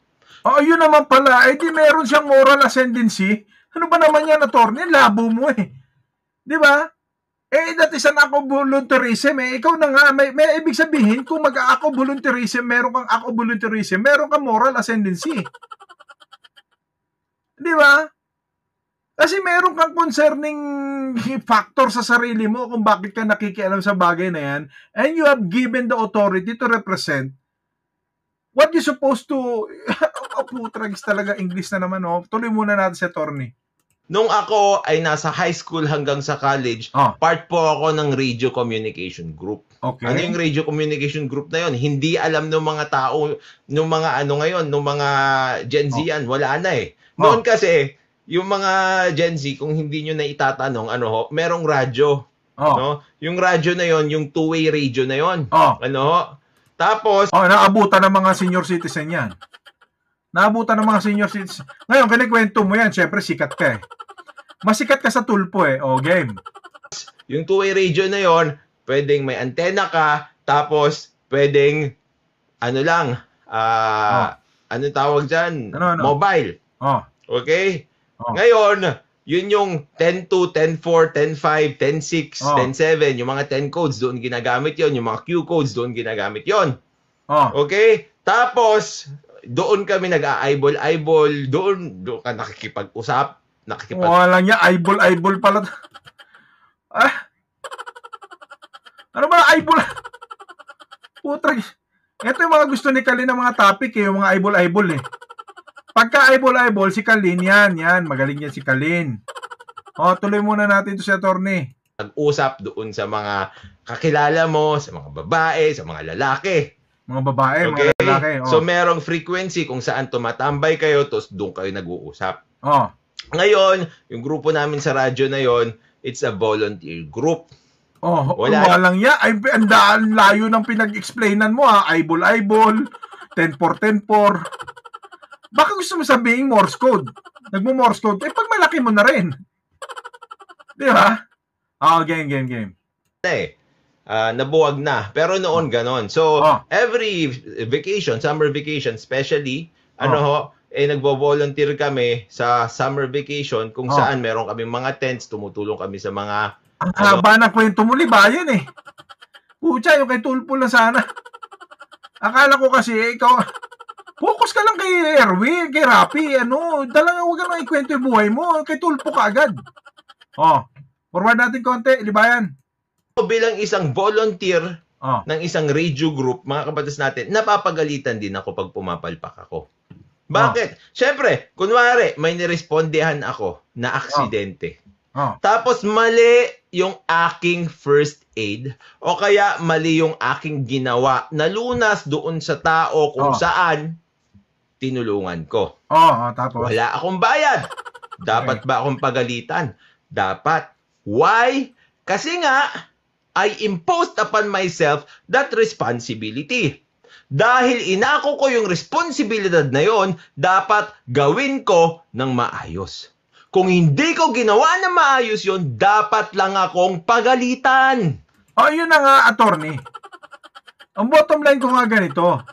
Yun naman pala. Di meron siyang moral ascendancy. Ano ba naman yan, attorney? Labo mo Di ba? That is an act of volunteerism. Ikaw na nga, may ibig sabihin, kung mag-act of volunteerism, meron kang act of volunteerism, meron kang moral ascendancy. Di ba? Kasi meron kang concerning factor sa sarili mo kung bakit ka nakikialam sa bagay na yan, and you have given the authority to represent what you're supposed to... Putragis talaga, English na naman. Tuloy muna natin si attorney. Nung ako ay nasa high school hanggang sa college, part po ako ng radio communication group. Okay. Ano yung radio communication group na yon? Hindi alam ng mga tao, ng mga ngayon, ng mga Gen Z yan, wala na Noon kasi, yung mga Gen Z, kung hindi nyo na itatanong, ano ho, merong radyo. No? Yung radyo na yon, yung two-way radio na yon. Ano ho? Tapos, naabutan ng mga senior citizen yan. Naabutan ng mga senior citizen. Ngayon, kinikwento mo yan, syempre sikat ka eh. Masikat ka sa tulpo eh. Game. Yung two-way radio na yon, pwedeng may antena ka, tapos pwedeng, ano lang, ano tawag dyan? Mobile. Okay? Ngayon, yun yung 10.2, 10.4, 10.5, 10.6, 10.7, yung mga 10 codes, doon ginagamit yon, yung mga Q codes, doon ginamit yon. Okay? Tapos, doon kami nag-eyeball, doon ka nakikipag-usap, wala niya, eyeball pala. Ano ba eyeball? Putrag. Ito yung mga gusto ni Kalin ng mga topic yung mga eyeball eh. Pagka eyeball, si Kalin yan. Magaling yan si Kalin. Tuloy muna natin ito si attorney. Nag-usap doon sa mga kakilala mo, sa mga babae, sa mga lalaki. Mga babae, okay? Mga lalaki. So merong frequency kung saan tumatambay kayo, tapos doon kayo nag-uusap. Ngayon, yung grupo namin sa radyo na yon, it's a volunteer group. Walang ya. Ay, ang layo ng pinag-explainan mo Eyeball, 10-4. Baka gusto mo sabihin Morse code. Nagmo-Morse code. Pag malaki mo na rin. Di ba? Game. Nabuwag na. Pero noon ganon. So, every vacation, summer vacation, especially, nagbo-volunteer kami sa summer vacation kung saan meron kaming mga tents, tumutulong kami sa mga ang haba ng kwento mo, libayan eh. Pucha, yung kay Tulpo lang sana. Akala ko kasi, ikaw, focus ka lang kay Erwin, kay Rapi, huwag ka lang ikwento yung buhay mo, kay Tulpo ka agad. Forward natin konti, libayan. Bilang isang volunteer ng isang radio group, mga kabatas natin, napapagalitan din ako pag pumapalpak ako. Bakit? Siyempre, kunwari, may nirespondehan ako na aksidente. Tapos mali yung aking first aid o kaya mali yung aking ginawa na lunas doon sa tao kung saan tinulungan ko. Tapos? Wala akong bayad. Dapat ba akong pagalitan? Dapat. Why? Kasi nga, I imposed upon myself that responsibility. Dahil inako ko yung responsibilidad na yon, dapat gawin ko ng maayos. Kung hindi ko ginawa na maayos yon, dapat lang akong pagalitan. Yun na nga, attorney. Ang bottom line ko nga ganito.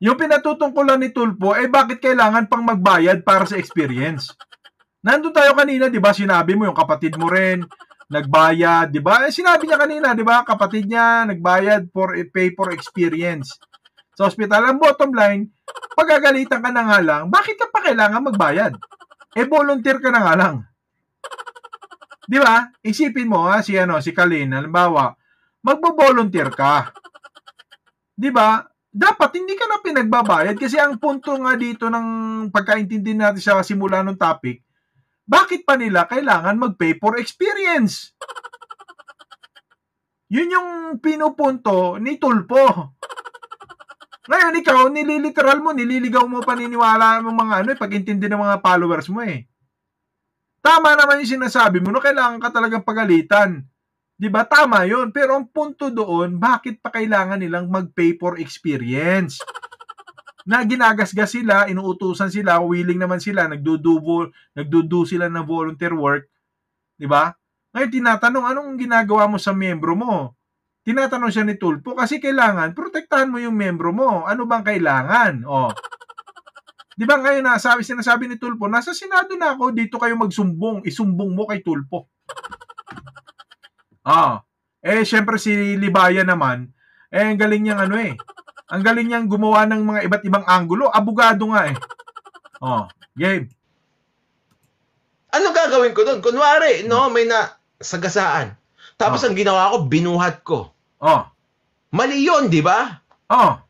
Yung pinatutungkulan ni Tulpo, bakit kailangan pang magbayad para sa experience? Nandun tayo kanina, di ba? Sinabi mo yung kapatid mo rin, nagbayad, di ba? Sinabi niya kanina, di ba? Kapatid niya, nagbayad pay for experience. Sa hospital, ang bottom line, pagagalitan ka na nga lang, bakit ka pa kailangan magbayad? Volunteer ka na nga lang. Di ba? Isipin mo si Kalin, halimbawa, magbo-volunteer ka. Di ba? Dapat hindi ka na pinagbabayad kasi ang punto nga dito ng pagkaintindi natin sa simula ng topic, bakit pa nila kailangan mag-pay for experience? Yun yung pinupunto ni Tulpo. Ngayon, ikaw, nililiteral mo, nililigaw mo paniniwala ng mga pag-intindi ng mga followers mo eh. Tama naman yung sinasabi mo, kailangan ka talagang pagalitan. Diba? Tama yun. Pero ang punto doon, bakit pa kailangan nilang mag-pay for experience? Na ginagasgas sila, inuutusan sila, willing naman sila, nagdudu sila ng volunteer work. Diba? Ngayon, tinatanong, anong ginagawa mo sa miyembro mo? Tinatanong siya ni Tulpo kasi kailangan, protektahan mo yung membro mo. Ano bang kailangan? Di ba ngayon sinasabi ni Tulpo, nasa Senado na ako, dito kayo magsumbong, isumbong mo kay Tulpo. Syempre si Libaya naman, ang galing niyang ang galing niyang gumawa ng mga iba't ibang anggulo. Abogado nga eh. Game. Ano gagawin ko doon? Kunwari, may sagasaan. Tapos ang ginawa ko, binuhat ko. Mali yun, di ba?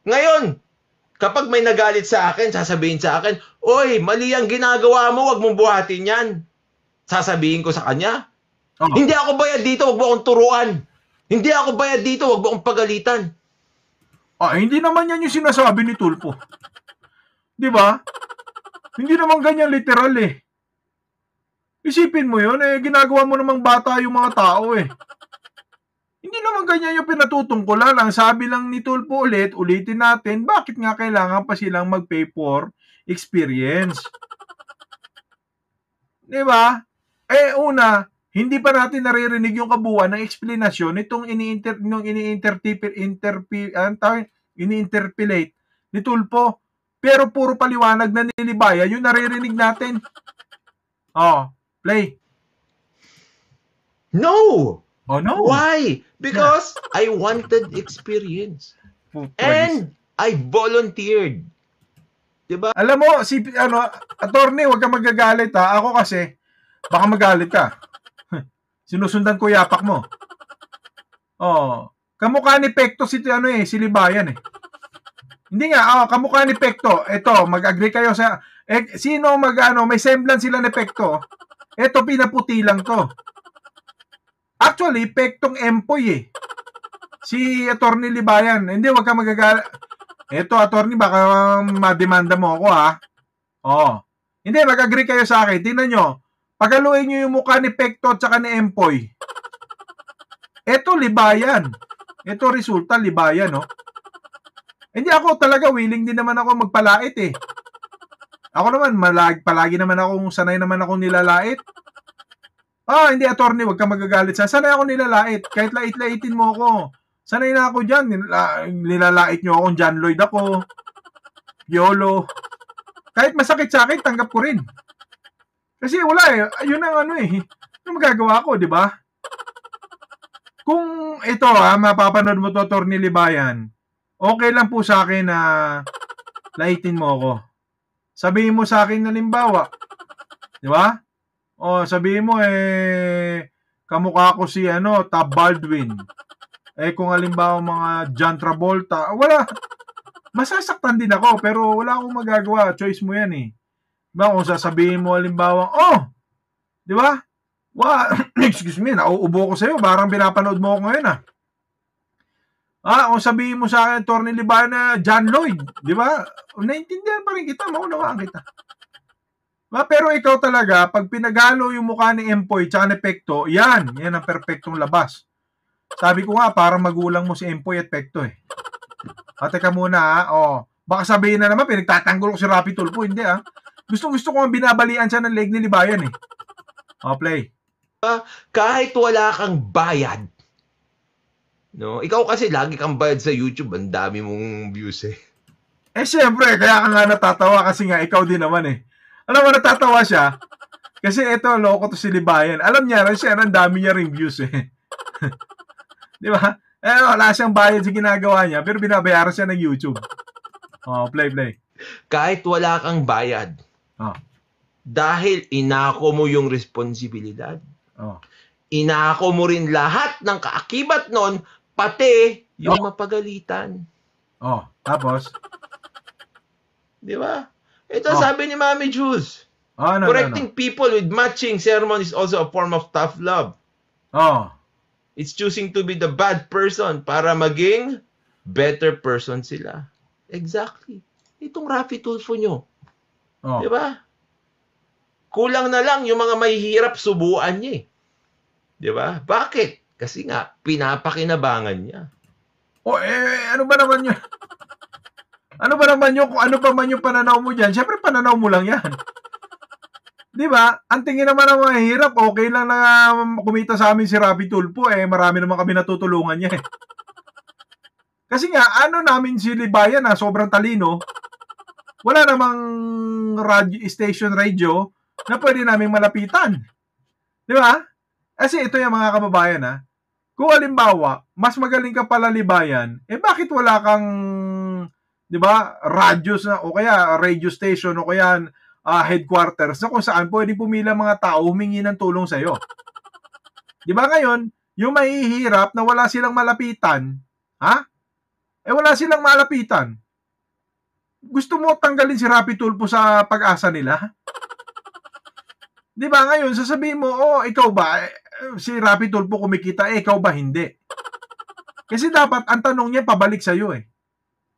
Ngayon, kapag may nagalit sa akin, sasabihin sa akin, oy, mali ang ginagawa mo, wag mong buhatin yan. Sasabihin ko sa kanya, hindi ako bayad dito, wag mo akong turuan. Hindi ako bayad dito, wag mo akong pagalitan. Hindi naman yan yung sinasabi ni Tulpo. Di ba? Hindi naman ganyan literal eh. Isipin mo yun, ginagawa mo namang bata yung mga tao eh. Hindi naman ganyan yung pinatutungkulan. Ang sabi lang ni Tulfo ulitin natin, bakit nga kailangan pa silang mag-pay for experience? Diba? Una, hindi pa natin naririnig yung kabuuan ng explanation nitong ini-interpolate ni Tulfo. Pero puro paliwanag na nilibaya yung naririnig natin. Play. No! Oh, no. Why? Because I wanted experience. And I volunteered. Diba? Alam mo, attorney, huwag ka magagalit ha. Ako kasi, baka magalit ka. Sinusundan ko yapak mo. Kamukha ni Pekto si Libayan eh. Hindi nga, kamukha ni Pekto. Ito, mag-agree kayo sa... sino may semblance sila ni Pekto. Ito, pinaputi lang to. Actually, Pektong empoy eh. Si Attorney Libayan. Hindi, wag ka magagalit. Ito, Attorney, baka mademanda mo ako ha. Hindi, mag-agree kayo sa akin. Tingnan nyo. Pagaluin nyo yung mukha ni Pekto at saka ni Empoy. Ito, Libayan. Ito, resulta, Libayan, no? Hindi ako talaga, willing din naman ako magpalait eh. Ako naman, palagi naman akong sanay naman akong nilalait. Hindi, Attorney, wag ka magagalit sa. Sanay ako nilalait. Kahit lait-laitin mo ako. Sanay na ako dyan. Nilalait nyo akong John Lloyd ako. Yolo. Kahit masakit sa akin, tanggap ko rin. Kasi wala eh. Yun ang ano magagawa ko, di ba? Kung ito mapapanood mo to, Attorney Libayan, okay lang po sa akin na laitin mo ako. Sabihin mo sa akin na limbawa. Di ba? Sabihin mo kamukha ko si Tab Baldwin. Kung halimbawa mga John Travolta, wala. Masasaktan din ako, pero wala akong magagawa. Choice mo yan eh. Diba? Kung sasabihin mo halimbawa, di ba? Excuse me, nauubo ko sa'yo. Parang pinapanood mo ako ngayon kung sabihin mo sa akin, Attorney Libayan na John Lloyd, di ba? Naintindihan pa rin kita, maunawaan kita. Pero ikaw talaga, pag pinagalo yung mukha ni Empoy tsaka ni Pekto, yan ang perfectong labas. Sabi ko nga, parang magulang mo si Empoy at Pekto eh. Teka muna baka sabihin na naman, pinagtatanggol ko si Rapi Tulfo, hindi Gusto ko ang binabalian siya ng leg ni Libayan eh. Play. Kahit wala kang bayad, no? Ikaw kasi lagi kang bayad sa YouTube, ang dami mong views eh. Syempre, kaya ka nga natatawa kasi nga ikaw din naman eh. Alam mo, natatawa siya. Kasi ito, loko to si Libayan. Alam niya rin siya, ang dami niya ring views eh. Di ba? Wala siyang bayad sa ginagawa niya, pero binabayaran siya ng YouTube. Play. Kahit wala kang bayad. Dahil inako mo yung responsibilidad. Inako mo rin lahat ng kaakibat nun, pati yung mapagalitan. Tapos? Di ba? Ito sabi ni Mami Jules. Correcting people with matching sermon is also a form of tough love. It's choosing to be the bad person para maging better person sila. Exactly. Itong Rafi Tulfo nyo. Di ba? Kulang na lang yung mga mahihirap subuan niya eh. Di ba? Bakit? Kasi nga, pinapakinabangan niya. Ano ba naman yun? Ano ba naman yung, kung ano pa man yung pananaw mo dyan, syempre pananaw mo lang yan. Di ba? Ang tingin naman ng mga hirap, okay lang na kumita sa amin si Rapi Tulfo, marami naman kami natutulungan niya eh. Kasi nga, namin si Libayan sobrang talino, wala namang station radio na pwede namin malapitan. Di ba? Kasi ito yung mga kababayan kung halimbawa, mas magaling ka pala Libayan, bakit wala kang, di ba, radios o kaya radio station o kaya headquarters na kung saan pwede pumila mga tao humingi ng tulong sa'yo. Di ba ngayon, yung mahihirap na wala silang malapitan, wala silang malapitan. Gusto mo tanggalin si Rapi Tulfo sa pag-asa nila? Di ba ngayon, sasabihin mo, ikaw ba, si Rapi Tulfo kumikita, ikaw ba hindi? Kasi dapat, ang tanong niya, pabalik sa'yo eh.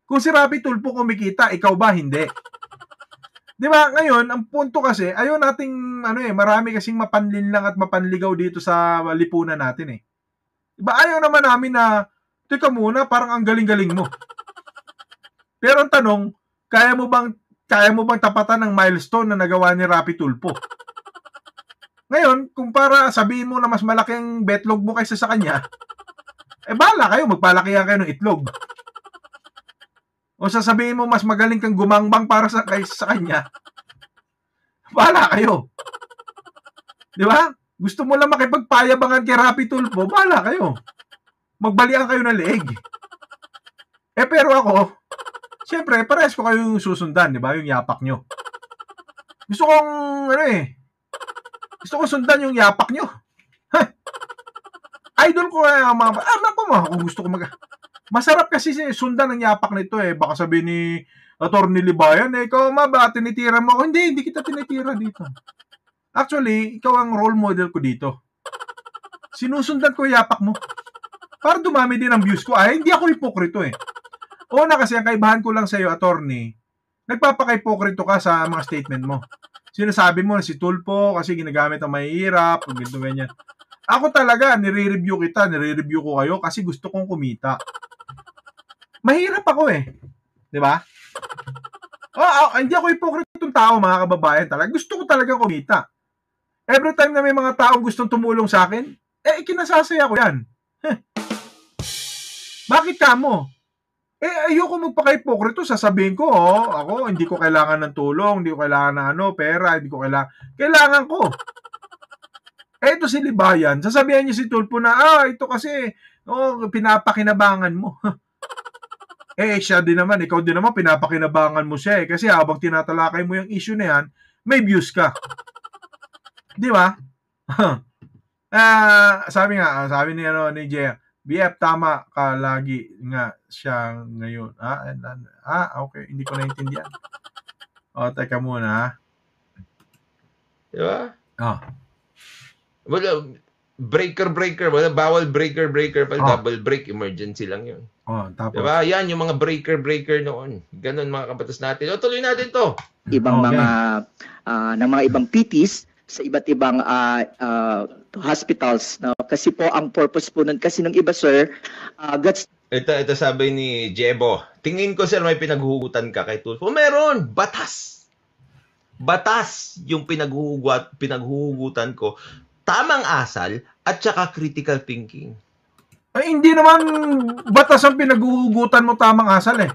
Kung si Rapi Tulfo kumikita, ikaw ba hindi? Di ba? Ngayon, ang punto kasi, ayaw nating, marami kasing mapanlinlang at mapanligaw dito sa lipunan natin eh. Diba? Ayaw naman namin na, teka muna, parang ang galing-galing mo. Pero ang tanong, kaya mo bang tapatan ng milestone na nagawa ni Rapi Tulfo? Ngayon, kung para sabihin mo na mas malaki ang betlog mo kaysa sa kanya, bahala kayo, magpalakihan kayo ng itlog. O sasabihin mo mas magaling kang gumangbang para kaysa sa kanya, bahala kayo. Di ba? Gusto mo lang makipagpayabangan kay Rapi Tulfo, bahala kayo. Magbalian kayo ng leeg. Pero ako, siyempre, parehas ko kayong susundan, di ba? Yung yapak nyo. Gusto kong sundan yung yapak nyo. Idol ko kung gusto ko masarap kasi sundan ang yapak nito eh. Baka sabihin ni Atty. Libayan, ikaw ba, tinitira mo ako? Hindi kita tinitira dito. Actually, ikaw ang role model ko dito. Sinusundan ko yung yapak mo. Para dumami din ang views ko. Hindi ako hipokrito eh. Una kasi, ang kaibahan ko lang sa iyo, attorney, nagpapaka-hipokrito ka sa mga statement mo. Sinasabi mo na si Tulfo kasi ginagamit ang mahihirap, ganito ganyan. Ako talaga, nire-review ko kayo kasi gusto kong kumita. Mahirap ako eh. Di ba? Hindi ako hipokritong tao, mga kababayan. Talaga. Gusto ko talaga kumita. Every time na may mga taong gustong tumulong sa akin, ikinasasaya ko yan. Bakit ka mo? Ayoko magpaka-hipokrito. Sasabihin ko, ako, hindi ko kailangan ng tulong, hindi ko kailangan ng pera, hindi ko kailangan ko. Ito si Libayan, sasabihan niya si Tulfo na, ito kasi, pinapakinabangan mo. Siya din naman, ikaw din naman, pinapakinabangan mo siya kasi habang tinatalakay mo yung issue na yan, may views ka. Di ba? Sabi ni Jay, BF, tama ka lagi nga siya ngayon. Okay, hindi ko naintindihan. Teka muna. Di ba? Wala, breaker, wala, bawal breaker, double break, emergency lang yun. Tapos. Diba? Yan, yung mga breaker noon. Ganon mga kabatas natin. Tuloy natin to. Ibang ng mga ibang PTs sa iba't ibang hospitals. No? Kasi po, ang purpose po nun, kasi nung iba, sir, Ito sabi ni Jebo, tingin ko, sir, may pinaghuhugutan ka kay Tulfo. Meron! Batas yung pinaghuhugutan ko. Tamang asal at saka critical thinking. Hindi naman batas ang pinaghuhugutan mo tamang asal eh.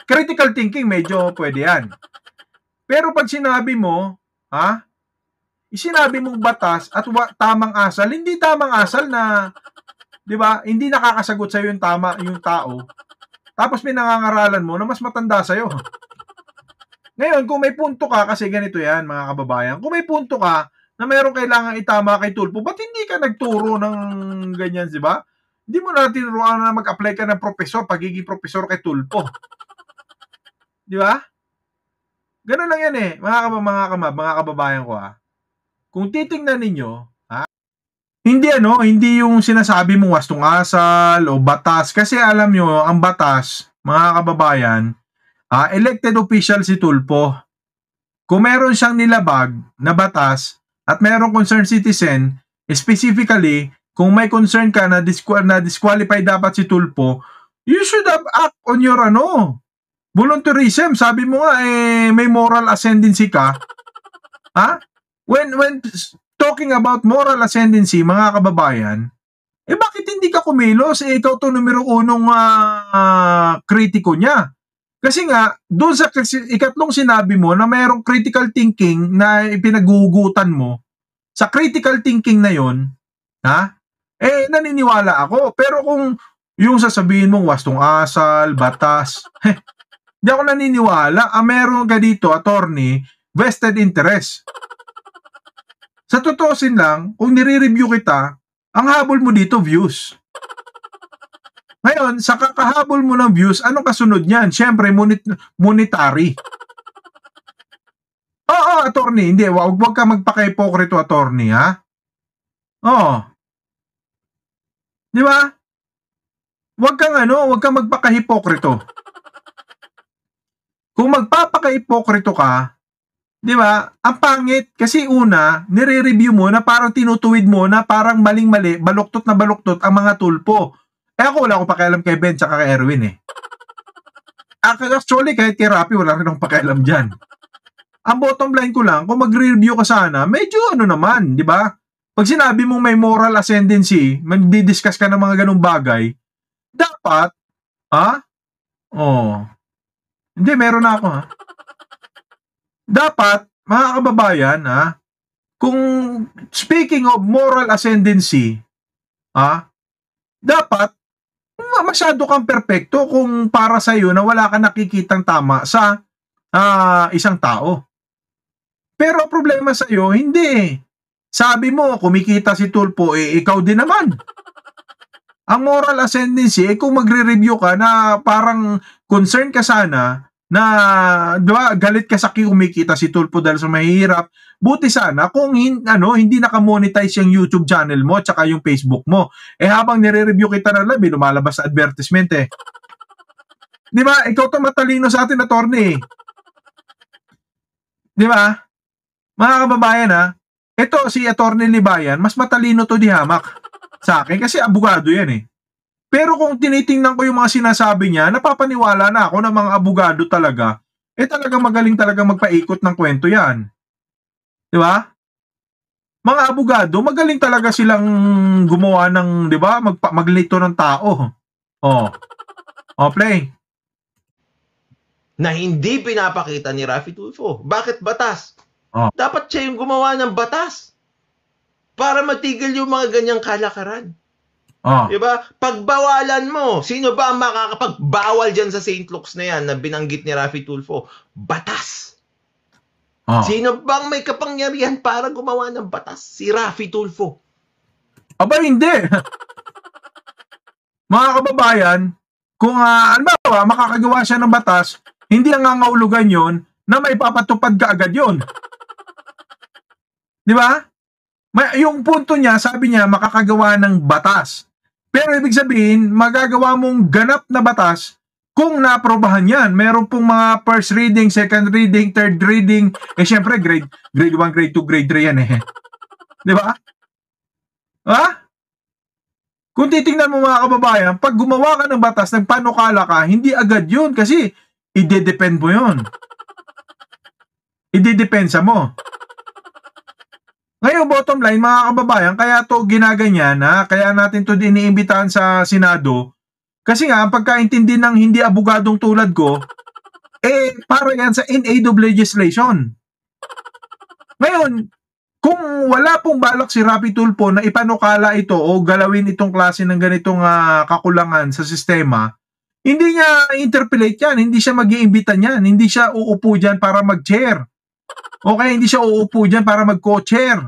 Critical thinking, medyo pwede yan. Pero pag sinabi mo, sinabi mong batas at tamang asal, hindi tamang asal na, di ba, hindi nakakasagot sa'yo yung tao. Tapos pinangangaralan mo na mas matanda sa'yo. Ngayon, kung may punto ka, kasi ganito yan, mga kababayan, kung may punto ka, na mayroong kailangan itama kay Tulfo, ba't hindi ka nagturo ng ganyan, di ba? Hindi mo na tinuruan na mag-apply ka ng pagiging professor kay Tulfo. Di ba? Ganun lang yan eh, mga kababayan ko Kung titingnan ninyo, hindi yung sinasabi mong wastong asal o batas, kasi alam nyo, ang batas, mga kababayan, elected official si Tulfo. Kung meron siyang nilabag na batas, at mayroong concerned citizen, specifically, kung may concern ka na disqualified dapat si Tulfo, you should have act on your voluntarism. Sabi mo nga, may moral ascendancy ka. When talking about moral ascendancy, mga kababayan, bakit hindi ka kumilos? Ikaw to numero 1 kritiko niya. Kasi nga, doon sa ikatlong sinabi mo na mayroong critical thinking na ipinaghugutan mo, sa critical thinking na yon, naniniwala ako. Pero kung yung sasabihin mong wastong asal, batas, hindi ako naniniwala. Meron ka dito, attorney, vested interest. Sa totoosin lang, kung nire-review kita, ang habol mo dito, views. Ngayon, sa kakahabol mo ng views, anong kasunod niyan? Siyempre, monetary. Attorney, hindi. Huwag ka magpaka-hipokrito, attorney, Di ba? Huwag kang magpaka-hipokrito. Kung magpapaka-ipokrito ka, di ba? Ang pangit kasi una, nire-review mo na parang tinutuwid mo na parang maling-mali, baluktot na baluktot ang mga tulpo. Ako wala akong pakialam kay Ben tsaka kay Erwin eh. Actually, kahit kay Rapi, wala rin akong pakialam dyan. Ang bottom line ko lang, kung mag-review ka sana, medyo ano naman, di ba? Pag sinabi mong may moral ascendancy, magdi-discuss ka ng mga ganung bagay, dapat, hindi, meron na ako Dapat, mga kababayan, kung speaking of moral ascendancy, dapat, masyado kang perpekto kung para sa iyo na wala kang nakikitang tama sa isang tao. Pero problema sa iyo, hindi. Sabi mo, kumikita si Tulfo, ikaw din naman. Ang moral ascendancy, kung magre-review ka na parang concern ka sana, na diba, galit ka sa kumikita si Tulfo dahil sa mahihirap, buti sana kung hindi nakamonetize yung YouTube channel mo at saka yung Facebook mo. Habang nire-review kita na labi, lumalabas sa advertisement Di ba? Ikaw to matalino sa atin, attorney. Di ba? Mga kababayan ito si Attorney Libayan, mas matalino to di hamak sa akin kasi abogado yan Pero kung tinitingnan ko yung mga sinasabi niya, napapaniwala na ako na mga abogado talaga, talagang magaling talaga magpaikot ng kwento yan. Di ba? Mga abogado, magaling talaga silang gumawa ng, di ba, maglito ng tao. Play. Na hindi pinapakita ni Raffy Tulfo. Bakit batas? Dapat siya yung gumawa ng batas para matigil yung mga ganyang kalakaran. Diba? Pagbawalan mo, sino ba ang makakapagbawal dyan sa St. Luke's na yan na binanggit ni Raffy Tulfo? Batas. Sino bang may kapangyarihan para gumawa ng batas? Si Raffy Tulfo. Aba, hindi. Mga kababayan, kung makakagawa siya ng batas, hindi ang nangangahulugan yon na may papatupad ka agad yon. Di ba? Yung punto niya, sabi niya, makakagawa ng batas. Pero ibig sabihin, magagawa mong ganap na batas kung naaprobahan yan. Meron pong mga first reading, second reading, third reading. Syempre, grade 1, grade 2, grade 3 yan Di ba? Kung titingnan mo mga kababayan, pag gumawa ka ng batas, nagpanukala ka, hindi agad yun kasi ide-depend mo yun. Ide-depensa mo. Ngayon, bottom line, mga kababayan, kaya to ginaganyan, kaya natin to iniimbitahan sa Senado, kasi nga, ang pagkaintindi ng hindi abogadong tulad ko, para yan sa in-aid of legislation. Ngayon, kung wala pong balak si Raffy Tulfo na ipanukala ito o galawin itong klase ng ganitong kakulangan sa sistema, hindi niya interpellate yan, hindi siya mag-iimbita niyan, hindi siya uupo dyan para mag-chair. Okay, hindi siya uupo dyan para mag-co-chair.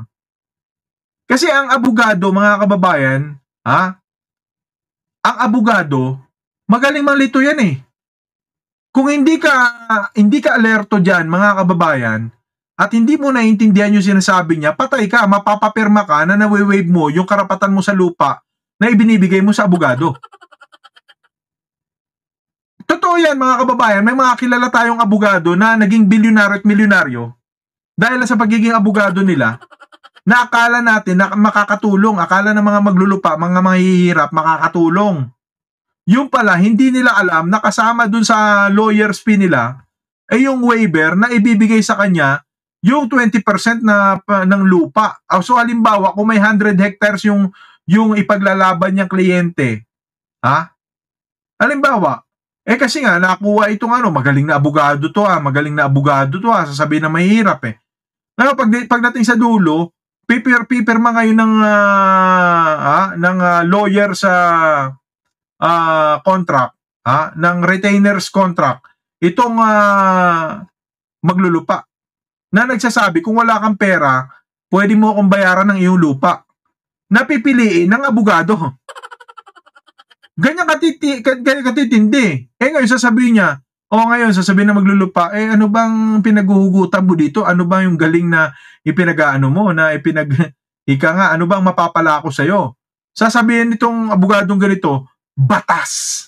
Kasi ang abogado, mga kababayan, ang abogado, magaling manlito yan Kung hindi ka alerto dyan, mga kababayan, at hindi mo naiintindihan yung sinasabi niya, patay ka, mapapapirma ka na nawe-waive mo yung karapatan mo sa lupa na ibinibigay mo sa abogado. Totoo yan, mga kababayan, may mga kilala tayong abogado na naging bilyonaryo at milyonaryo dahil sa pagiging abogado nila, na akala natin na makakatulong, akala ng mga maglulupa, mga mahihirap, makakatulong. Yung pala, hindi nila alam na kasama dun sa lawyer's fee nila, yung waiver na ibibigay sa kanya, yung 20% ng lupa. So halimbawa, kung may 100 hectares yung ipaglalaban niyang kliyente, halimbawa, kasi nga, nakuha itong magaling na abogado to sasabihin na mahirap Ngayon, pagdating sa dulo, pipirma ngayon ng lawyer sa contract, ng retainer's contract, itong maglulupa, na nagsasabi, kung wala kang pera, pwede mo akong bayaran ng iyong lupa. Napipiliin ng abogado. Ganyan katitindi. Ngayon sasabihin niya, ngayon sasabihin na maglulupa, ano bang pinaghuhugutan mo dito? Ano bang yung galing na ipinag-ano mo, ika nga, ano bang mapapala ako sa'yo? Sasabihin nitong abogadong ganito, batas.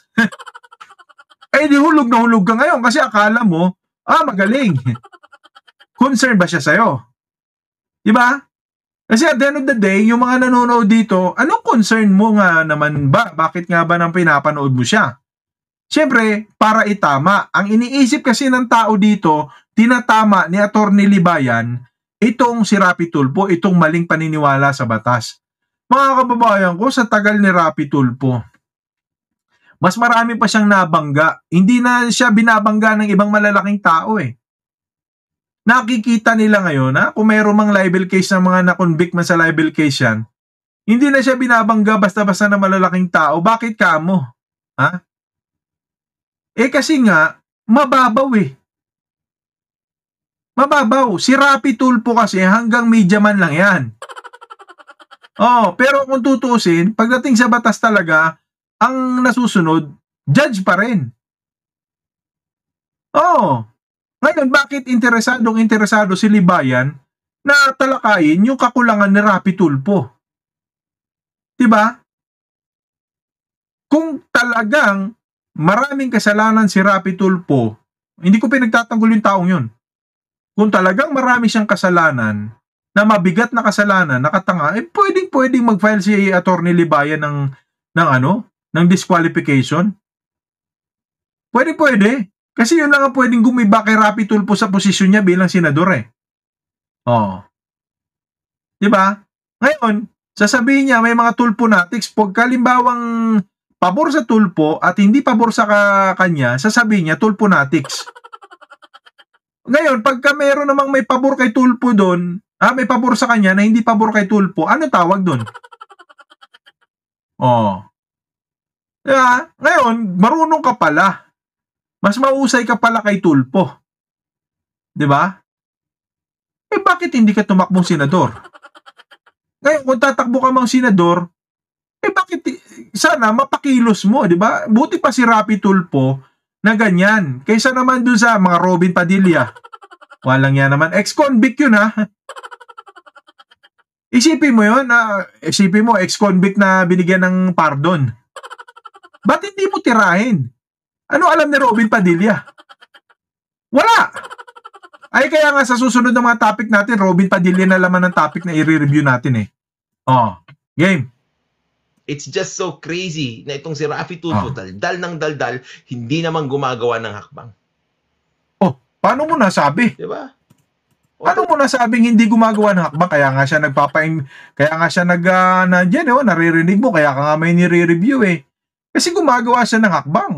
Di hulog na hulog ka ngayon kasi akala mo, Magaling. Concern ba siya sa'yo? Diba? Kasi at the end of the day, yung mga nanonood dito, anong concern mo nga naman ba? Bakit nga ba nang pinapanood mo siya? Siyempre, para itama. Ang iniisip kasi ng tao dito, tinatama ni Atty. Libayan, itong si Rapi Tulfo, itong maling paniniwala sa batas. Mga kababayan ko, sa tagal ni Rapi Tulfo, mas marami pa siyang nabangga. Hindi na siya binabangga ng ibang malalaking tao eh. Nakikita nila ngayon na kung mayroong mang libel case ng mga na-convict man sa libel case yan, hindi na siya binabangga basta-basta ng malalaking tao. Bakit ka mo? Ha? Kasi nga, mababaw eh. Mababaw. Si Rapi Tulfo kasi hanggang media man lang yan. Pero kung tutuusin, pagdating sa batas talaga, ang nasusunod, judge pa rin. Ngayon, bakit interesado si Libayan na talakayin yung kakulangan ni Rapi Tulfo? Diba? Kung talagang maraming kasalanan si Rapi Tulfo, hindi ko pinagtatanggol yung taong yun. Kung talagang marami siyang kasalanan, na mabigat na kasalanan, nakatanga, pwedeng mag-file si Atty. Libayan ng disqualification. Pwede. Kasi yun lang ang pwedeng gumiba kay Rapi Tulfo sa posisyon niya bilang senador eh. Diba? Ngayon, sasabihin niya may mga Tulfonatics, pag kalimbawang pabor sa Tulfo at hindi pabor sa kanya, sasabihin niya Tulfonatics. Ngayon, pagka meron namang may pabor kay Tulfo doon, may pabor sa kanya na hindi pabor kay Tulfo, ano tawag doon? Diba? Ngayon, marunong ka pala. Mas mausay ka pala kay Tulfo. Diba? Bakit hindi ka tumakbong senador? Ngayon, kung tatakbo ka mang senador, bakit sana mapakilos mo, diba? Buti pa si Rapi Tulfo na ganyan. Kaysa naman dun sa mga Robin Padilla. Walang yan naman. Ex-convict yun ha. Isipin mo yun, isipin mo, ex-convict na binigyan ng pardon. Ba't hindi mo tirahin? Ano alam ni Robin Padilla? Wala! Kaya nga sa susunod ng mga topic natin, Robin Padilla na laman ng topic na i-review natin eh. Game. It's just so crazy na itong si Rapi Tulfo, daldal ng daldal, hindi naman gumagawa ng hakbang. Paano mo nasabi? Diba? Paano mo nasabing hindi gumagawa ng hakbang? Kaya nga siya naririnig mo, kaya ka nga may nire-review eh. Kasi gumagawa siya ng hakbang.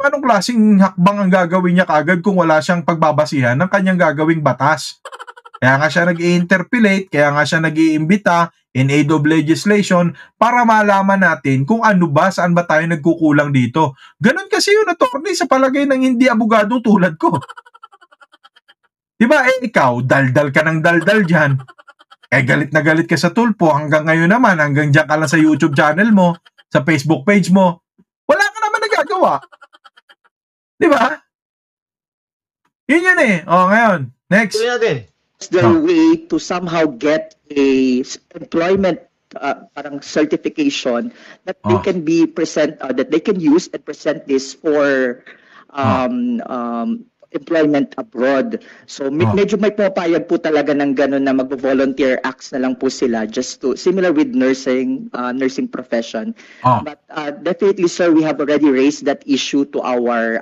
Anong klaseng hakbang ang gagawin niya kaagad kung wala siyang pagbabasihan ng kanyang gagawing batas? Kaya nga siya nag-i-interpellate, kaya nga siya nag-iimbita in aid of legislation para malaman natin kung ano ba, saan ba tayo nagkukulang dito. Ganon kasi yun, attorney, sa palagay ng hindi abogado tulad ko. Diba, ikaw, daldal ka ng daldal dyan. Galit na galit ka sa Tulfo, hanggang ngayon naman, hanggang dyan ka lang sa YouTube channel mo, sa Facebook page mo, wala ka naman nagagawa. Diba? Yun eh. Ngayon, next. Their way to somehow get a employment parang certification that they can be that they can use and present this for employment abroad. So medyo may pumapayag po talaga ng ganun na mag-volunteer acts na lang po sila, just to similar with nursing profession. But definitely, sir, we have already raised that issue to our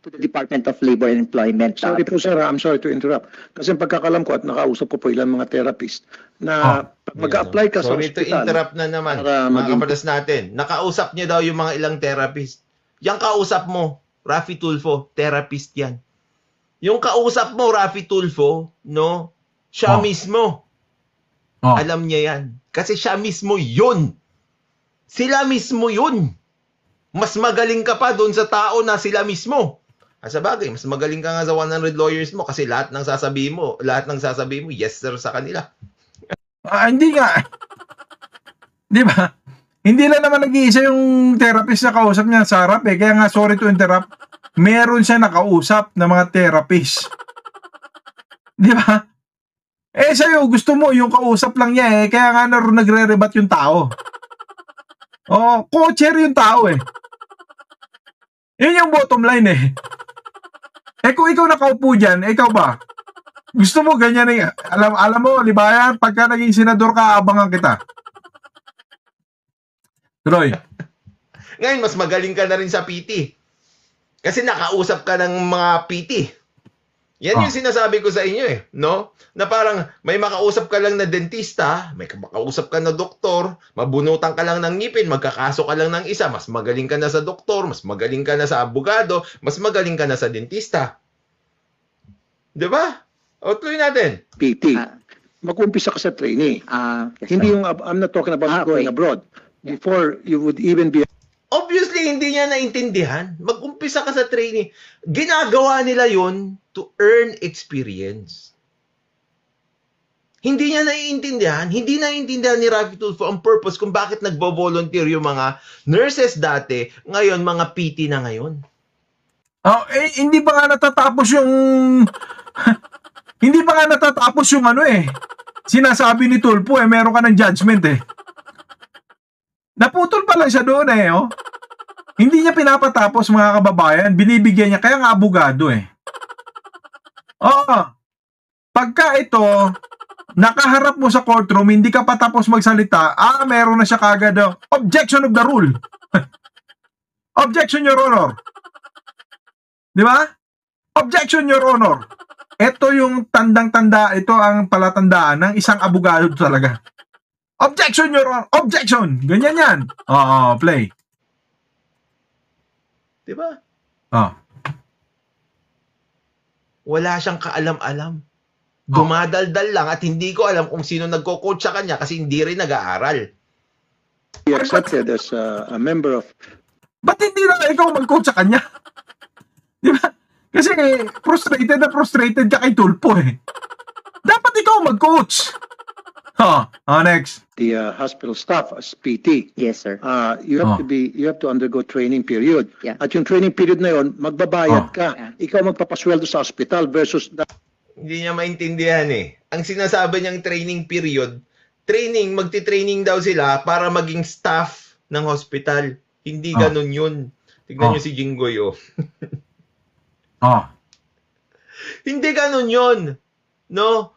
to the Department of Labor and Employment. Sorry po sir, I'm sorry to interrupt. Kasi pagkakalam ko at nakausap ko po ilang mga therapist na pag mag-apply ka sa hospital. Sorry to interrupt na naman, mga kapadas natin. Nakausap niya daw yung mga ilang therapist. Yang kausap mo, Rapi Tulfo, therapist yan. Yung kausap mo, Rapi Tulfo, no? Siya mismo. Alam niya yan. Kasi siya mismo yun. Sila mismo yun. Mas magaling ka pa doon sa tao na sila mismo. Sa bagay, mas magaling ka nga sa 100 lawyers mo kasi lahat ng sasabihin mo, yes sir sa kanila. Hindi nga. Di ba? Hindi lang naman nag-iisa yung therapist na kausap niya sa harap eh. Kaya nga, sorry to interrupt, meron siya nakausap na mga therapist. Di ba? Sa'yo, gusto mo yung kausap lang niya eh. Kaya nga nagre-rebat yung tao. Co-chair yung tao eh. Yun yung bottom line eh. Eh kung ikaw nakaupo dyan, ikaw ba? Gusto mo ganyan eh. Alam mo, Libayan, pagka naging senador ka, abangan kita. Troy. Ngayon, mas magaling ka na rin sa PT. Kasi nakausap ka ng mga PT. Yan yung sinasabi ko sa inyo eh, no? Na parang may makausap ka lang na dentista, may makausap ka na doktor, mabunutan ka lang ng ngipin, magkakaso ka lang ng isa, mas magaling ka na sa doktor, mas magaling ka na sa abogado, mas magaling ka na sa dentista. 'Di ba? O tuloy natin. PT. Mag-umpisa ka sa trainee. Hindi yung, I'm not talking about going abroad. Before you would even be Obviously, hindi niya naintindihan. Mag-umpisa ka sa training. Ginagawa nila yon to earn experience. Hindi niya naiintindihan. Hindi naiintindihan ni Raffy Tulfo ang purpose kung bakit nagbo-volunteer yung mga nurses dati, ngayon mga PT na ngayon. Oh, hindi pa nga natatapos yung hindi pa nga natatapos yung ano eh. Sinasabi ni Tulfo eh, meron ka ng judgment eh. Naputol pa lang siya doon eh, oh. Hindi niya pinapatapos mga kababayan, binibigyan niya, kaya nga abogado eh. Oo. Pagka ito, nakaharap mo sa courtroom, hindi ka pa tapos magsalita, meron na siya kagad, objection of the rule. Objection, Your Honor. Di ba? Objection, Your Honor. Ito yung tandang-tanda, ito ang palatandaan ng isang abogado talaga. Objection, Your Honor. Objection. Ganyan yan. Oo, play. Diba? Wala siyang kaalam-alam. Dumadaldal lang at hindi ko alam kung sino nagko-coach sa kanya kasi hindi rin nag-aaral. be accepted as a member of... Ba't hindi na ikaw mag-coach sa kanya? Di ba? Kasi frustrated ka kay Tulfo eh. Dapat ikaw mag-coach. Next. The hospital staff as PT. Yes, sir. You have to undergo training period. Yeah. At yung training period na yon, magbabayad ka. Yeah. Ikaw magpapasweldo sa hospital versus Hindi niya maintindihan eh. Ang sinasabi niyang training period, magti-training daw sila para maging staff ng hospital. Hindi ganun yun. Tignan niyo si Jinggoy oh. Hindi ganun yun. No?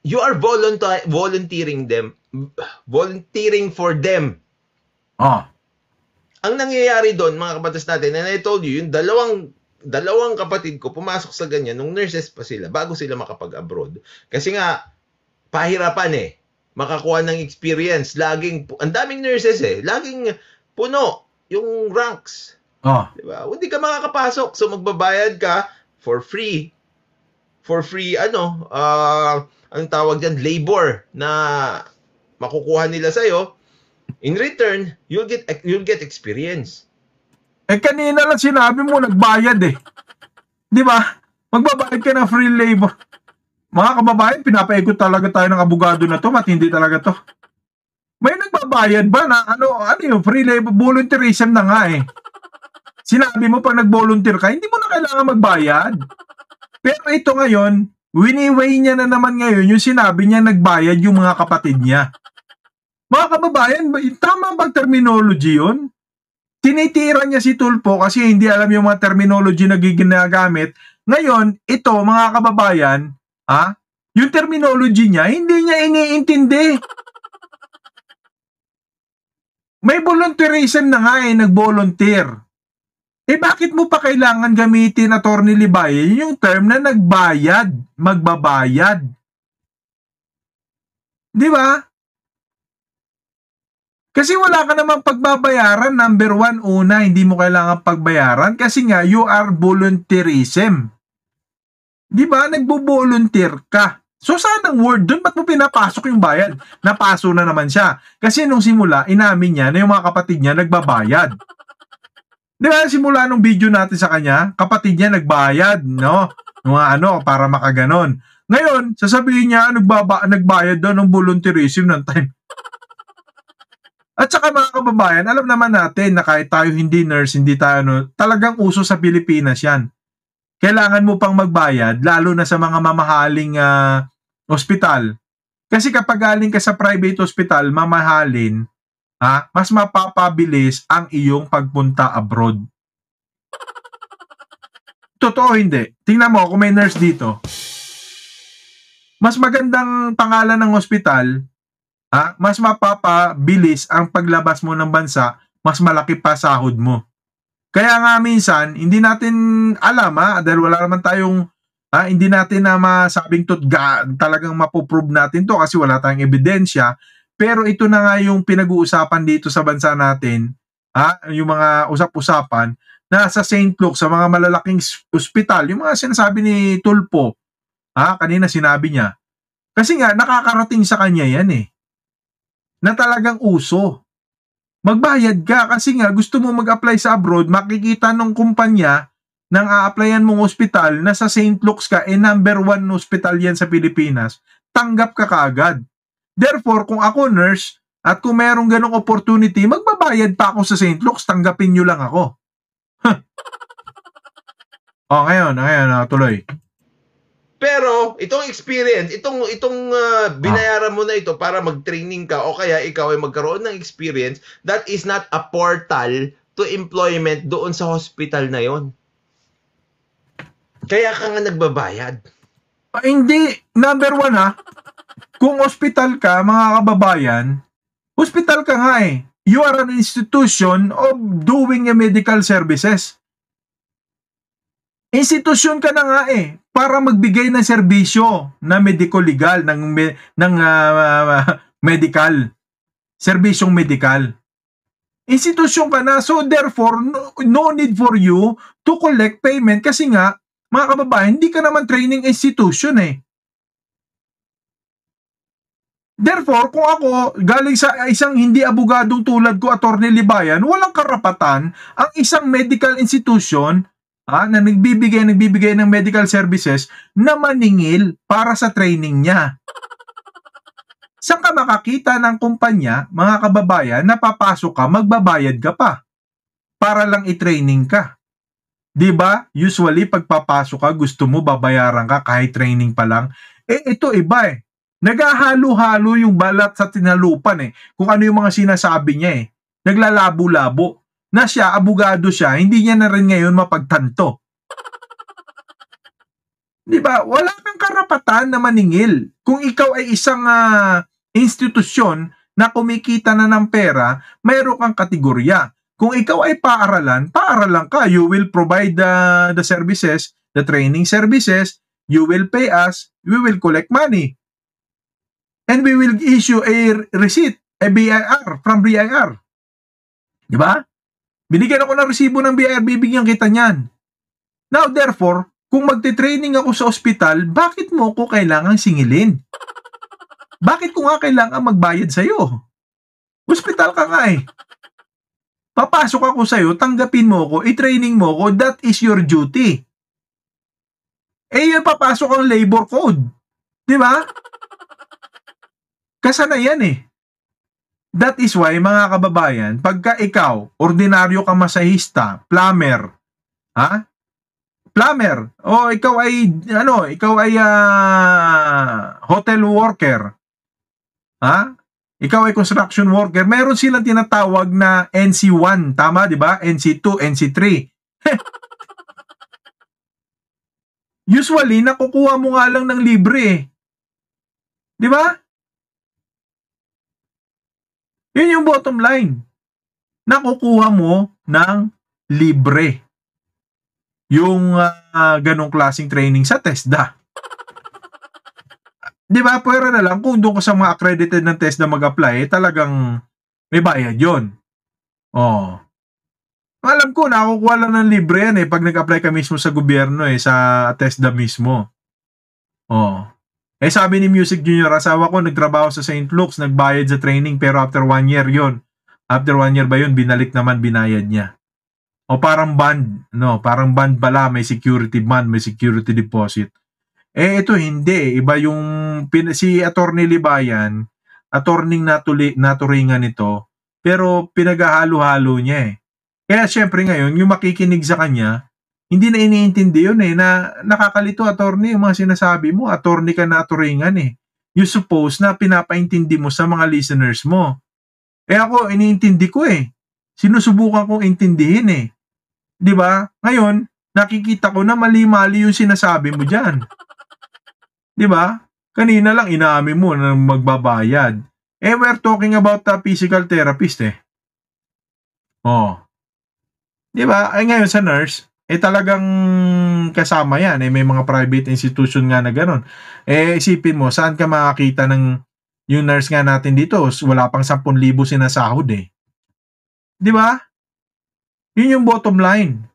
You are volunteering for them. Ang nangyayari doon, mga kabatas natin, and I told you, yung dalawang kapatid ko pumasok sa ganyan nung nurses pa sila bago sila makapag-abroad. Kasi nga, pahirapan eh. Makakuha ng experience. Ang daming nurses eh. Laging puno yung ranks. Diba? Hindi ka makakapasok. So magbabayad ka for free. Anong tawag dyan? Labor na makukuha nila sa'yo. In return, you'll get experience. Eh kanina lang sinabi mo nagbayad eh. Di ba? Magbabayad ka ng free labor. Mga kababayan, pinapaikot talaga tayo ng abogado na to, matindi talaga to. May nagbabayad ba na ano yung free labor? Volunteerism na nga eh. Sinabi mo pag nag-volunteer ka, hindi mo na kailangan magbayad. Pero ito ngayon, wini-weigh niya na naman ngayon yung sinabi niya nagbayad yung mga kapatid niya. Mga kababayan, tama bang terminology yun? Tinitira niya si Tulfo kasi hindi alam yung mga terminology na ginagamit. Ngayon, ito mga kababayan, yung terminology niya, hindi niya iniintindi. May volunteerism na nga nag-volunteer. Bakit mo pa kailangan gamitin, Attorney Libayan, yung term na nagbayad, magbabayad? Di ba? Kasi wala ka namang pagbabayaran. Number one, una, hindi mo kailangan pagbayaran kasi nga, you are volunteerism. Di ba? Nagbo-volunteer ka. So, saan ang word dun? Ba't mo pinapasok yung bayad? Napaso na naman siya. Kasi nung simula, inamin niya na yung mga kapatid niya nagbabayad. Di ba, simula nung video natin sa kanya, kapatid niya nagbayad, no? Para makaganon. Ngayon, sasabihin niya, nagbayad daw ng volunteerism ng time. At saka mga kababayan, alam naman natin na kahit tayo hindi nurse, hindi tayo, talagang uso sa Pilipinas yan. Kailangan mo pang magbayad, lalo na sa mga mamahaling ospital. Kasi kapag galing ka sa private hospital, mamahalin, mas mapapabilis ang iyong pagpunta abroad. totoo hindi. Tingnan mo, kung may nurse dito, mas magandang pangalan ng ospital, mas mapapabilis ang paglabas mo ng bansa, mas malaki pa sahod mo. Kaya nga minsan, hindi natin alam dahil wala naman tayong, hindi natin na masabing talagang mapoprove natin to kasi wala tayong ebidensya. Pero ito na nga yung pinag-uusapan dito sa bansa natin, yung mga usap-usapan, na sa St. Luke, sa mga malalaking ospital, yung mga sinasabi ni Tulpo, kanina sinabi niya, kasi nga nakakarating sa kanya yan na talagang uso. Magbayad ka kasi nga gusto mo mag-apply sa abroad, makikita ng kumpanya nang a-applyan mong ospital na sa St. Luke's ka, number 1 ospital yan sa Pilipinas, tanggap ka kaagad. Therefore, kung ako nurse at kung merong ganong opportunity, magbabayad pa ako sa St. Luke's, tanggapin nyo lang ako. Ngayon, tuloy. Pero itong experience, itong binayaran mo na ito para mag-training ka o kaya ikaw ay magkaroon ng experience, that is not a portal to employment doon sa hospital na yon. Kaya ka nga nagbabayad. Hindi, number 1 kung hospital ka, mga kababayan, hospital ka nga You are an institution of doing medical services. Institusyon ka na nga para magbigay ng serbisyo na medico-legal, ng medical, serbisyong medical. Institusyon ka na, so therefore, no need for you to collect payment kasi nga, mga kababayan, hindi ka naman training institution Therefore, kung ako galing sa isang hindi abogadong tulad ko, Attorney Libayan, walang karapatan ang isang medical institution na nagbibigay ng medical services na maningil para sa training niya. Saan ka makakita ng kumpanya, mga kababayan, na papasok ka, magbabayad ka pa para lang i-training ka? Diba? Usually, pag papasok ka, gusto mo babayaran ka kahit training pa lang. Ito iba Naghahalo-halo yung balat sa tinalupan kung ano yung mga sinasabi niya Naglalabo-labo. Na siya, abogado siya, hindi niya na rin ngayon mapagtanto. Diba? Wala kang karapatan na maningil. Kung ikaw ay isang institusyon na kumikita na ng pera, mayroon kang kategorya. Kung ikaw ay paaralan ka. You will provide the services, the training services, you will pay us, we will collect money. And we will issue a receipt, a BIR, from BIR. Diba? Binigyan ako ng resibo ng BIR, bibigyan kita niyan. Now, therefore, kung magte-training ako sa ospital, bakit mo ko kailangang singilin? Bakit ko nga kailangan magbayad sa'yo? Ospital ka nga Papasok ako sa'yo, tanggapin mo ko, i-training mo ko, that is your duty. Papasok ang labor code. Diba? Kasanayan That is why, mga kababayan, pagka ikaw, ordinaryo ka masahista, plumber, plumber, o ikaw ay, hotel worker, ikaw ay construction worker, meron silang tinatawag na NC1, tama, di ba? NC2, NC3. Usually, nakukuha mo nga lang ng libre Di ba? Yun yung bottom line. Nakukuha mo ng libre yung ganong klaseng training sa TESDA. Di ba? Pwera na lang kung doon ka sa mga accredited ng TESDA mag-apply, talagang may bayad yun. Alam ko, nakukuha lang ng libre yan pag nag-apply ka mismo sa gobyerno sa TESDA mismo. Sabi ni Music Junior, asawa ko nagtrabaho sa St. Luke's, nagbayad sa training pero after 1 year yun. After 1 year ba yun, binalik naman, binayad niya. Parang bond, parang bond pala, may security bond, may security deposit. Ito hindi, iba yung si Attorney Libayan, attorney naturingan nito, pero pinaghahalo-halo niya Kaya syempre ngayon, yung makikinig sa kanya, hindi na iniintindi yun na nakakalito, attorney, yung mga sinasabi mo, attorney ka na aturingan You suppose na pinapaintindi mo sa mga listeners mo. Ako, iniintindi ko Sinusubukan kong intindihin Di ba? Ngayon, nakikita ko na mali-mali yung sinasabi mo dyan. Di ba? Kanina lang inamin mo na magbabayad. We're talking about a physical therapist Oh. Di ba? Ngayon sa nurse, talagang kasama yan. May mga private institution nga na gano'n. Isipin mo, saan ka makakita ng yung nurse nga natin dito? Wala pang 10,000 sinasahod Di ba? Yun yung bottom line.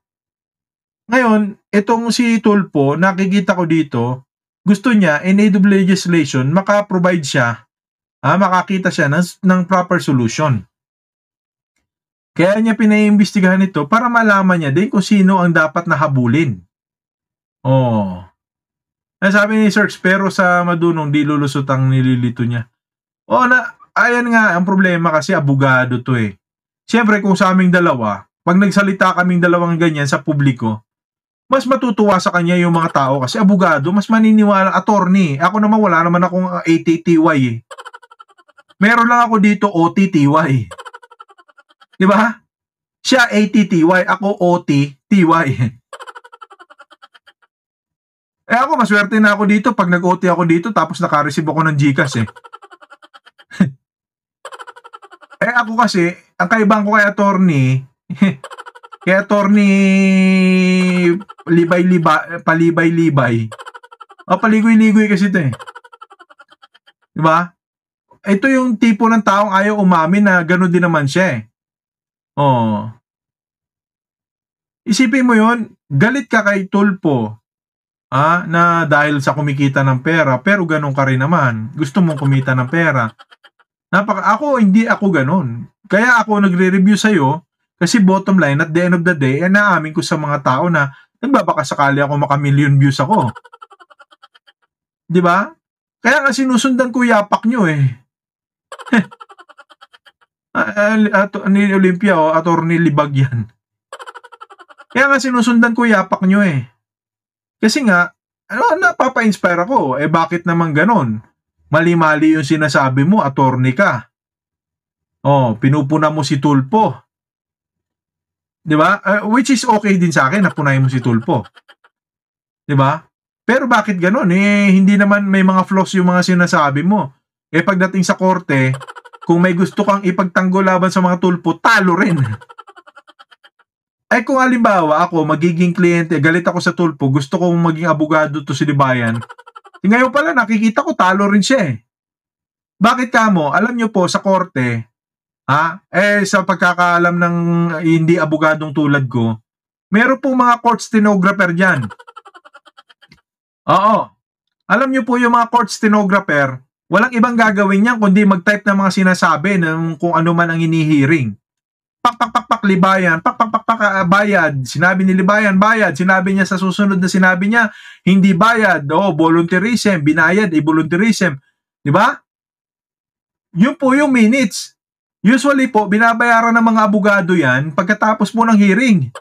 Ngayon, itong si Tulfo, nakikita ko dito, gusto niya, in aid of legislation, maka-provide siya, makakita siya ng proper solution. Kaya niya pinaimbestigahan ito para malaman niya din kung sino ang dapat nahabulin. Sabi ni Search, pero sa madunong di lulusot ang nililito niya. Ayan nga, ang problema kasi abogado to Siyempre kung sa aming dalawa, pag nagsalita kaming dalawang ganyan sa publiko, mas matutuwa sa kanya yung mga tao kasi abogado, mas maniniwala, attorney. Ako naman wala naman akong ATTY Meron lang ako dito OTTY. Di ba? Siya ATTY, ako OTTY. Ako, maswerte na ako dito pag nag-OT ako dito tapos naka-receive ako ng GCash ako kasi, ang kaibang ko kay attorney, kaya attorney palibay-libay. Paligoy-ligoy kasi ito Diba? Ito yung tipo ng taong ayaw umamin na gano'n din naman siya Isipin mo yun, galit ka kay Tulfo na dahil sa kumikita ng pera, pero gano'n ka rin naman. Gusto mong kumita ng pera. Hindi ako gano'n. Kaya ako nagre-review sa'yo kasi bottom line, at the end of the day, naamin ko sa mga tao na nagbabaka sakali ako maka-million views ako. Di ba? Kaya nga sinusundan ko yapak nyo ni Olympia attorney Libag yan. Kaya nga sinusundan ko yapak nyo Kasi nga, napapa-inspire ako. Bakit naman ganon? Mali-mali yung sinasabi mo, attorney ka. Pinupuna mo si Tulfo. Di ba? Which is okay din sa akin na punayin mo si Tulfo. Di ba? Pero bakit ganon? Hindi naman may mga flaws yung mga sinasabi mo. Pagdating sa korte, kung may gusto kang ipagtanggol laban sa mga Tulfo, talo rin. Kung halimbawa ako, magiging kliyente, galit ako sa Tulfo, gusto kong maging abogado to si Libayan, ngayon pala nakikita ko talo rin siya Bakit kamo? Alam nyo po sa korte, sa pagkakaalam ng hindi abogadong tulad ko, meron pong mga court stenographer dyan. Alam nyo po yung mga court stenographer, walang ibang gagawin niyan kundi mag-type ng mga sinasabi ng kung ano man ang inihiring. Pak, Libayan, bayad. Sinabi ni Libayan, bayad. Sinabi niya sa susunod na sinabi niya, hindi bayad. Volunteerism, binayad, volunteerism. Di ba? Yun po yung minutes. Usually po, binabayaran ng mga abogado yan pagkatapos po ng hearing.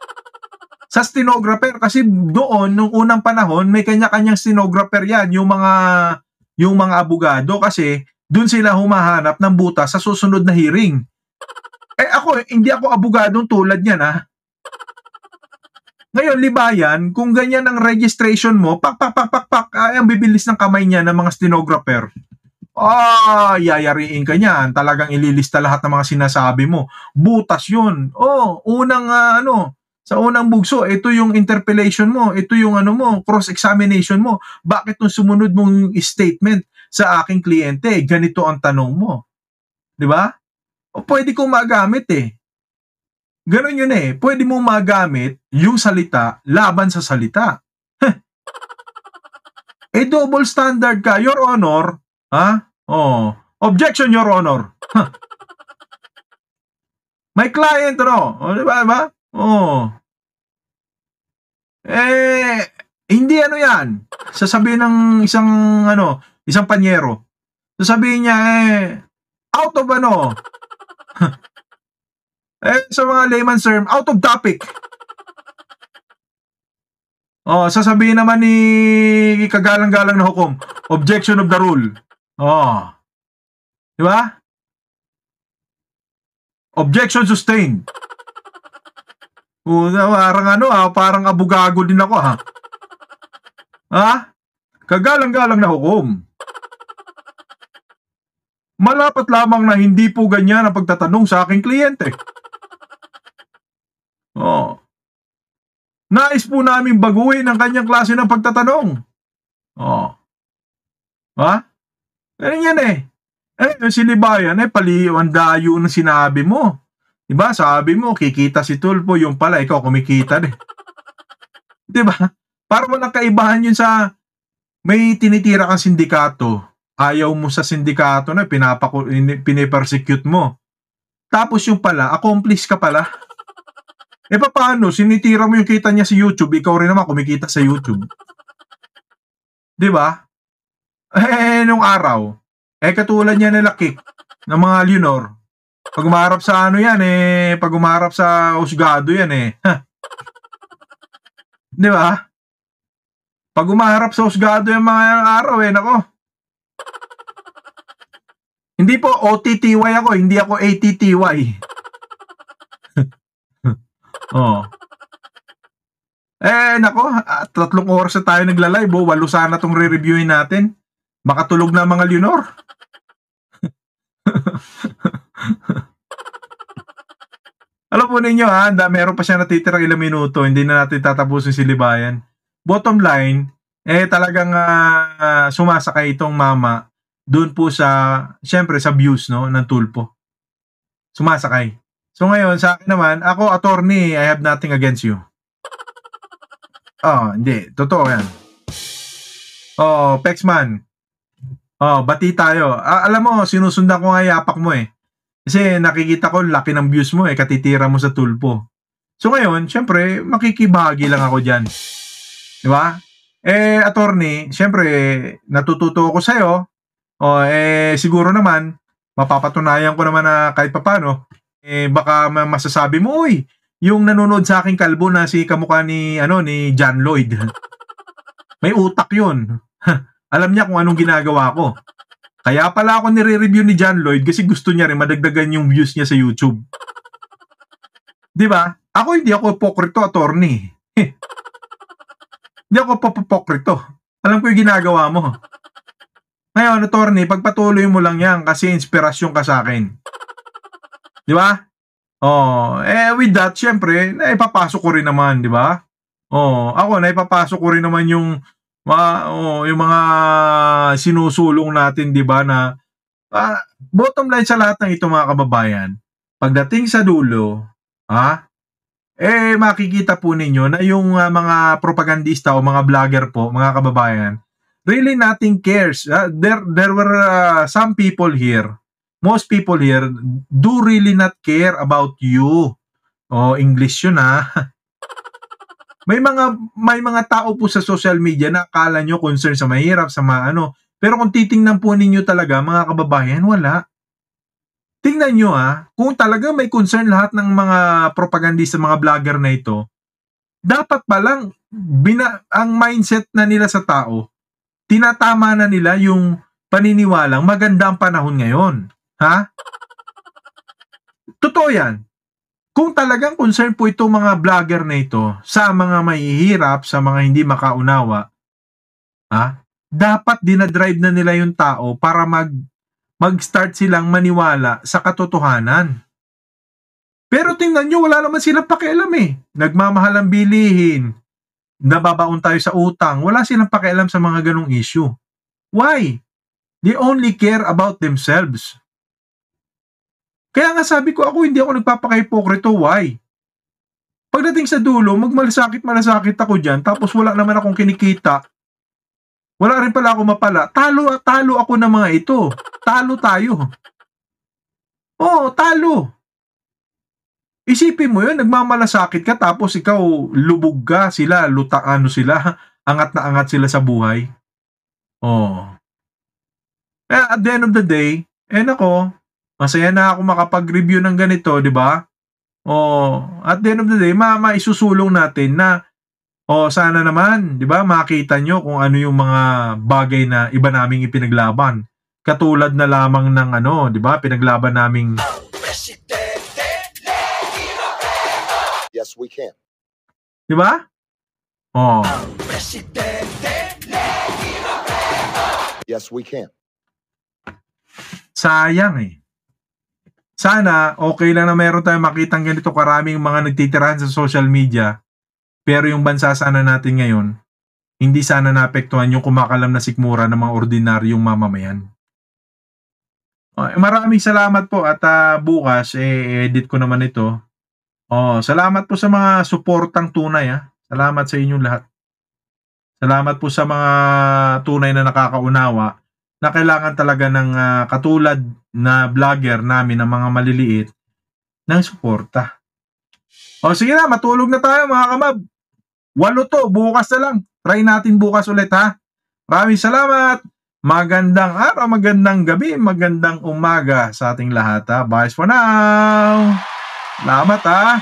Sa stenographer, kasi doon, nung unang panahon, may kanya-kanyang stenographer yan, yung mga abogado, kasi doon sila humahanap ng butas sa susunod na hearing. Ako, hindi ako abogadong tulad niyan Ngayon, Libayan, kung ganyan ang registration mo, pak, ang bibilis ng kamay niya ng mga stenographer. Yayariin ka niyan. Talagang ililista lahat ng mga sinasabi mo. Butas yun. Sa unang bugso, ito yung interpellation mo, ito yung cross-examination mo. Bakit nung sumunod mong statement sa aking kliyente, ganito ang tanong mo? Di ba? Pwede kong magamit Ganon yun Pwede mo magamit yung salita laban sa salita. Double standard ka, Your Honor. Objection, Your Honor. My client, di ba? Hindi yan. Sasabihin ng isang panyero. Sasabihin niya, out of sa mga layman's term, out of topic. Sasabihin naman ni kagalang-galang na hukom, objection of the rule. Di ba? Objection sustained. Parang abugago din ako, ha? Ha? Kagalang-galang na hukom. Malapat lamang na hindi po ganyan ang pagtatanong sa aking kliyente. Nais po namin baguhin ang kanyang klase ng pagtatanong. Ha? Ganyan yan eh. Yung silibayan, paliw ang dayo ng sinabi mo. Diba? Sabi mo, kikita si Tulfo, yung pala, ikaw kumikita din. Diba? Para walang kaibahan yun sa may tinitira kang sindikato. Ayaw mo sa sindikato na pinipersecute mo. Tapos yung pala, accomplice ka pala. Paano? Sinitira mo yung kita niya sa YouTube, ikaw rin naman kumikita sa YouTube. Diba? Nung araw, katulad niya nila Kik, ng mga Leonor. Pag umarap sa pag umarap sa husgado yan Diba? Pag umarap sa husgado yung mga araw nako. Hindi po OTTY ako, hindi ako ATTY. Nako, 3 oras na tayo nagla-live, 8 sana tong re-reviewin natin. Makatulog na mga Leonor. Alam po ninyo meron pa siya natitirang ilang minuto, hindi na natin tatapusin si Libayan. Bottom line, talagang sumasakay itong mama doon po syempre sa views ng Tulfo. Sumasakay. So ngayon, sa akin naman, ako attorney, I have nothing against you. Hindi. Totoo yan. Pexman. Bati tayo. Alam mo, sinusundan ko nga yapak mo Kasi nakikita ko, laki ng views mo katitira mo sa Tulfo. So ngayon, syempre, makikibahagi lang ako dyan. Diba? Attorney, syempre, natututo ako sa'yo. Siguro naman, mapapatunayan ko naman na kahit papano, baka masasabi mo, uy, yung nanonood sa aking kalbo na si kamukha ni John Lloyd. May utak yun. Alam niya kung anong ginagawa ko. Kaya pala ako nire-review ni John Lloyd kasi gusto niya rin madagdagan yung views niya sa YouTube. Diba? Hindi ako pokrito, attorney. Hindi ako pokrito. Alam ko yung ginagawa mo. Ngayon, attorney, pagpatuloy mo lang yan kasi inspirasyon ka sa akin. Di ba? With that, syempre, naipapasok ko rin naman, di ba? Ako, naipapasok ko rin naman yung mga sinusulong natin, di ba, na bottom line sa lahat ng ito, mga kababayan, pagdating sa dulo, makikita po ninyo na yung mga propagandista o mga vlogger po, mga kababayan, really nothing cares. There were some people here, most people here do really not care about you. English yun May mga tao po sa social media na akala nyo concern sa mahirap, sa pero kung titingnan po ninyo talaga, mga kababayan, wala. Tingnan nyo kung talaga may concern lahat ng mga propagandista, mga vlogger na ito, dapat palang ang mindset na nila sa tao, tinatama na nila yung paniniwalang maganda ang panahon ngayon. Totoo yan. Kung talagang concern po ito mga vlogger na ito sa mga mahihirap, sa mga hindi makaunawa, dapat dinadrive na nila yung tao para mag-start silang maniwala sa katotohanan. Pero tingnan nyo, wala naman silang pakialam Nagmamahal ang bilihin, nababaon tayo sa utang, wala silang pakialam sa mga ganong issue. Why? They only care about themselves. Kaya nga sabi ko, hindi ako nagpapaka-hipokrito. Why? Pagdating sa dulo, malasakit ako dyan, tapos wala naman akong kinikita. Wala rin pala ako mapala. Talo ako ng mga ito. Talo tayo. Talo. Isipin mo yun, nagmamalasakit ka, tapos ikaw lubog ka, sila, angat na angat sila sa buhay. At the end of the day, masaya na ako makapag-review ng ganito, di ba? At the end of the day, maisusulong natin na sana naman, di ba, makita nyo kung ano yung mga bagay na iba naming ipinaglaban. Katulad na lamang ng di ba, pinaglaban naming Yes, we can. Di ba? Oh. Yes, we can. Sayang eh. Sana okay lang na meron tayong makitang ganito karaming mga nagtitirahan sa social media, pero yung bansa sana natin ngayon, hindi sana naapektuhan yung kumakalam na sikmura ng mga ordinaryong mamamayan. Maraming salamat po at bukas edit ko naman ito. Salamat po sa mga suportang tunay. Salamat sa inyong lahat. Salamat po sa mga tunay na nakakaunawa na kailangan talaga ng katulad na vlogger namin ng mga maliliit ng suporta. Sige na, matulog na tayo mga kamab. 8 to, bukas na lang. Try natin bukas ulit ha. Maraming salamat. Magandang araw, magandang gabi, magandang umaga sa ating lahat ha. Bye for now. Salamat ha.